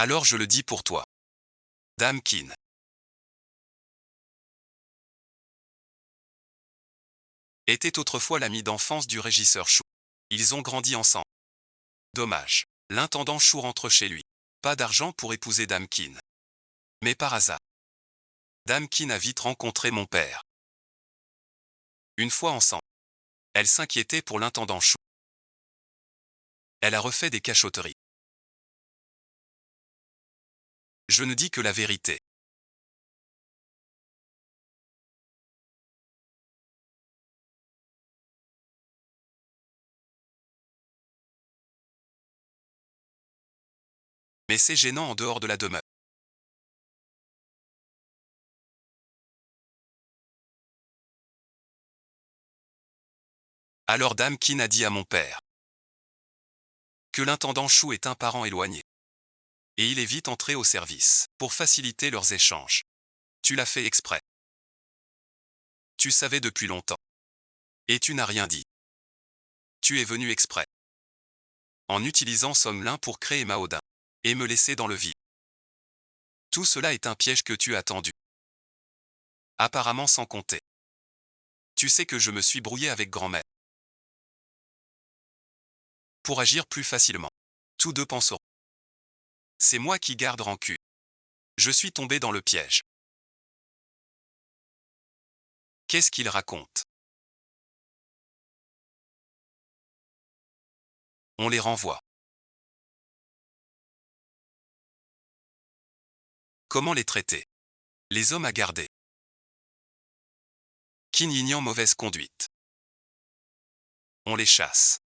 S1: Alors je le dis pour toi. Dame Qin. Était autrefois l'ami d'enfance du régisseur Chou. Ils ont grandi ensemble. Dommage. L'intendant Chou rentre chez lui. Pas d'argent pour épouser Dame Qin. Mais par hasard, Dame Qin a vite rencontré mon père. Une fois ensemble, elle s'inquiétait pour l'intendant Chou. Elle a refait des cachotteries. Je ne dis que la vérité. Mais c'est gênant en dehors de la demeure. Alors Dame Qin a dit à mon père que l'intendant Chou est un parent éloigné. Et il est vite entré au service, pour faciliter leurs échanges. Tu l'as fait exprès. Tu savais depuis longtemps. Et tu n'as rien dit. Tu es venu exprès. En utilisant Sommelin pour créer Maodin. Et me laisser dans le vide. Tout cela est un piège que tu as tendu. Apparemment sans compter. Tu sais que je me suis brouillé avec grand-mère. Pour agir plus facilement. Tous deux penseront. C'est moi qui garde rancune. Je suis tombé dans le piège. Qu'est-ce qu'il raconte? On les renvoie. Comment les traiter? Les hommes à garder. Qin Yignan mauvaise conduite. On les chasse.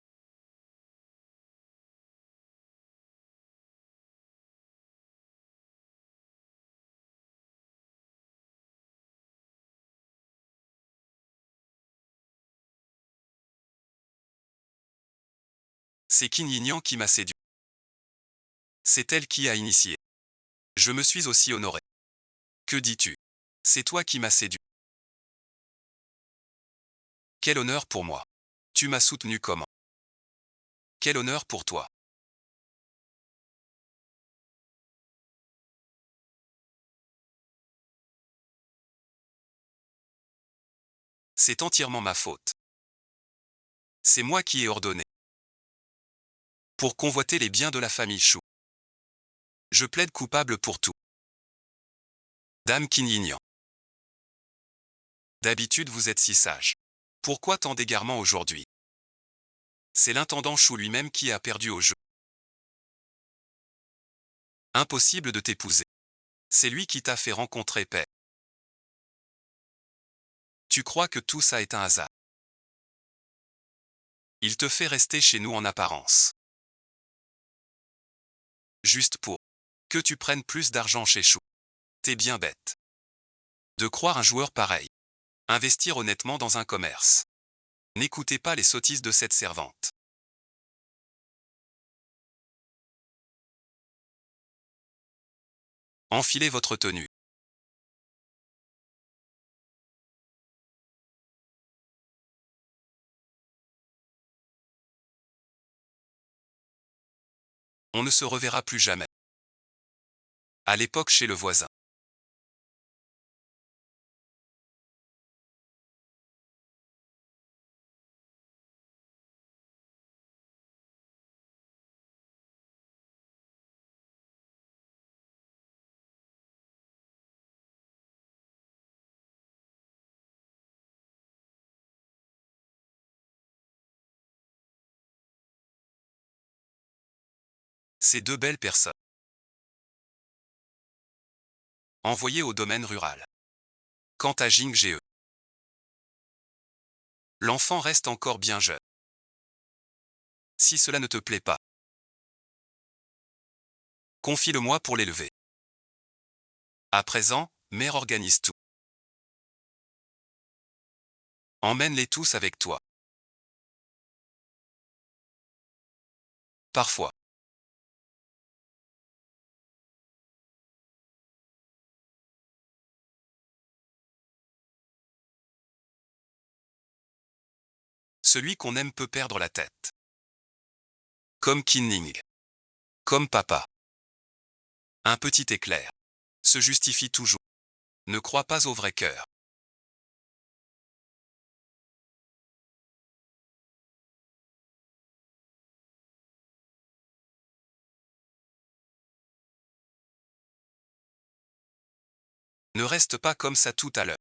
S1: C'est Qin Yignan qui m'a séduit. C'est elle qui a initié. Je me suis aussi honoré. Que dis-tu? C'est toi qui m'as séduit. Quel honneur pour moi. Tu m'as soutenu comment? Quel honneur pour toi. C'est entièrement ma faute. C'est moi qui ai ordonné. Pour convoiter les biens de la famille Chou. Je plaide coupable pour tout. Dame Qin Yignan. D'habitude vous êtes si sage. Pourquoi tant d'égarement aujourd'hui? C'est l'intendant Chou lui-même qui a perdu au jeu. Impossible de t'épouser. C'est lui qui t'a fait rencontrer Paix. Tu crois que tout ça est un hasard. Il te fait rester chez nous en apparence. Juste pour que tu prennes plus d'argent chez Chou. T'es bien bête. De croire un joueur pareil. Investir honnêtement dans un commerce. N'écoutez pas les sottises de cette servante. Enfilez votre tenue. On ne se reverra plus jamais. À l'époque chez le voisin. Ces deux belles personnes. Envoyées au domaine rural. Quant à Jing Ge, l'enfant reste encore bien jeune. Si cela ne te plaît pas, confie-le-moi pour l'élever. À présent, mère organise tout. Emmène-les tous avec toi. Parfois. Celui qu'on aime peut perdre la tête. Comme Qin Ning. Comme papa. Un petit éclair se justifie toujours. Ne crois pas au vrai cœur. Ne reste pas comme ça tout à l'heure.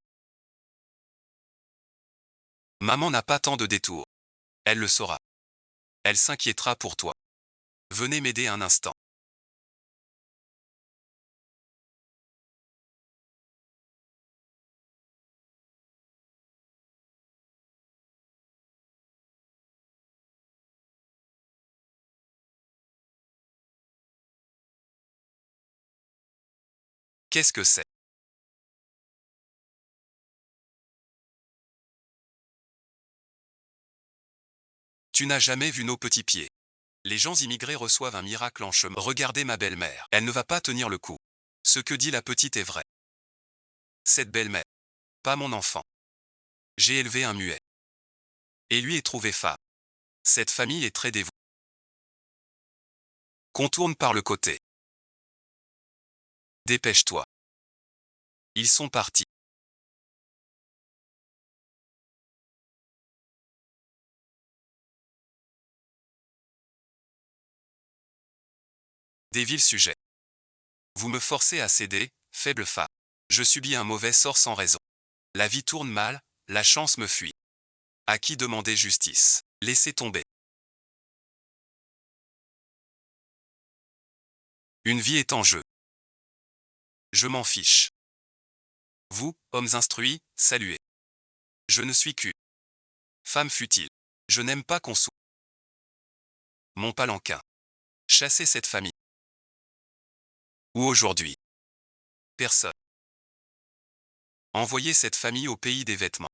S1: Maman n'a pas tant de détours. Elle le saura. Elle s'inquiétera pour toi. Venez m'aider un instant. Qu'est-ce que c'est? Tu n'as jamais vu nos petits pieds. Les gens immigrés reçoivent un miracle en chemin. Regardez ma belle-mère. Elle ne va pas tenir le coup. Ce que dit la petite est vrai. Cette belle-mère, pas mon enfant. J'ai élevé un muet. Et lui est trouvé femme. Cette famille est très dévouée. Contourne par le côté. Dépêche-toi. Ils sont partis. Des vils sujets. Vous me forcez à céder, faible femme. Je subis un mauvais sort sans raison. La vie tourne mal, la chance me fuit. À qui demander justice? Laissez tomber. Une vie est en jeu. Je m'en fiche. Vous, hommes instruits, saluez. Je ne suis qu'une femme futile. Je n'aime pas qu'on souffre. Mon palanquin. Chassez cette famille. Ou aujourd'hui. Personne. Envoyez cette famille au pays des vêtements.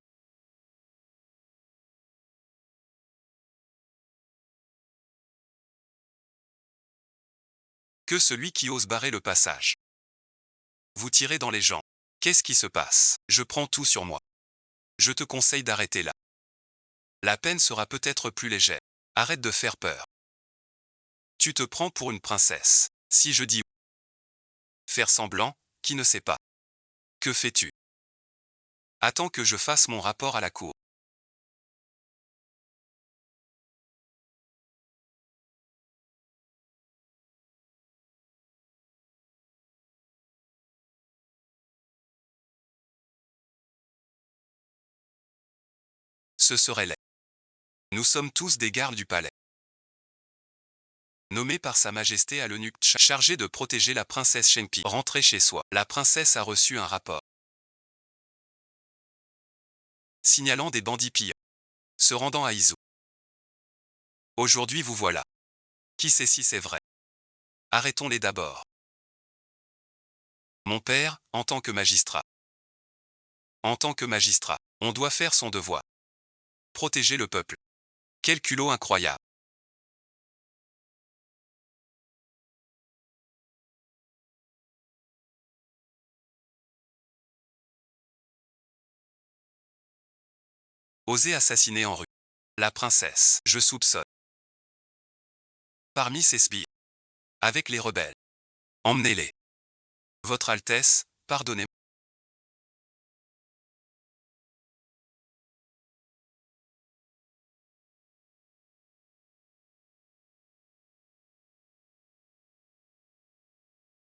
S1: Que celui qui ose barrer le passage. Vous tirez dans les jambes. Qu'est-ce qui se passe? Je prends tout sur moi. Je te conseille d'arrêter là. La peine sera peut-être plus légère. Arrête de faire peur. Tu te prends pour une princesse. Si je dis faire semblant, qui ne sait pas. Que fais-tu? Attends que je fasse mon rapport à la cour. Ce serait laid. Nous sommes tous des gardes du palais. Nommé par Sa Majesté à l'eunuque chargé de protéger la princesse Shenpi. Rentrée chez soi. La princesse a reçu un rapport signalant des bandits pilleurs se rendant à Izu. Aujourd'hui vous voilà. Qui sait si c'est vrai? Arrêtons-les d'abord. Mon père, en tant que magistrat. En tant que magistrat, on doit faire son devoir. Protéger le peuple. Quel culot incroyable. Oser assassiner en rue. La princesse, je soupçonne. Parmi ces sbires. Avec les rebelles. Emmenez-les. Votre Altesse, pardonnez-moi.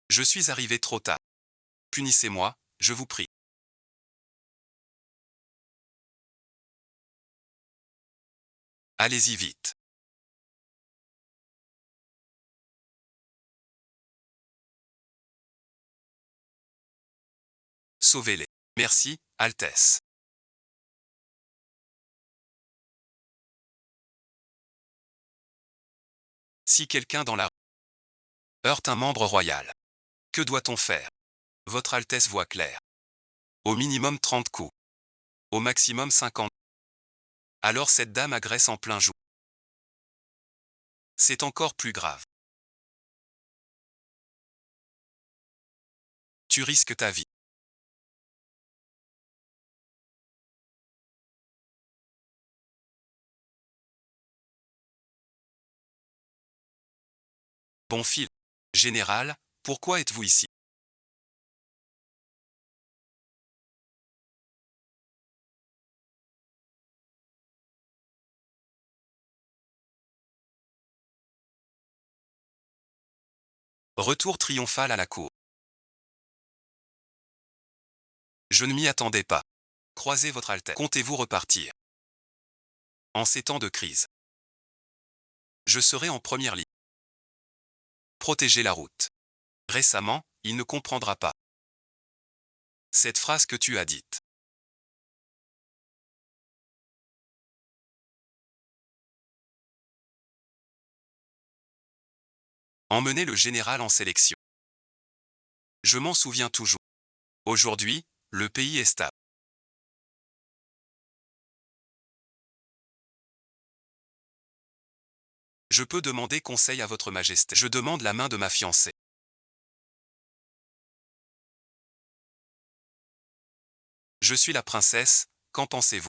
S1: Je suis arrivé trop tard. Punissez-moi, je vous prie. Allez-y vite. Sauvez-les. Merci, Altesse. Si quelqu'un dans la rue heurte un membre royal, que doit-on faire? Votre Altesse voit clair. Au minimum 30 coups. Au maximum 50. Alors cette dame agresse en plein jour. C'est encore plus grave. Tu risques ta vie. Bon fil. Général, Pourquoi êtes-vous ici? Retour triomphal à la cour. Je ne m'y attendais pas. Croisez votre Altesse. Comptez-vous repartir? En ces temps de crise, je serai en première ligne. Protégez la route. Récemment, il ne comprendra pas cette phrase que tu as dite. Emmenez le général en sélection. Je m'en souviens toujours. Aujourd'hui, le pays est stable. Je peux demander conseil à votre majesté. Je demande la main de ma fiancée. Je suis la princesse, qu'en pensez-vous?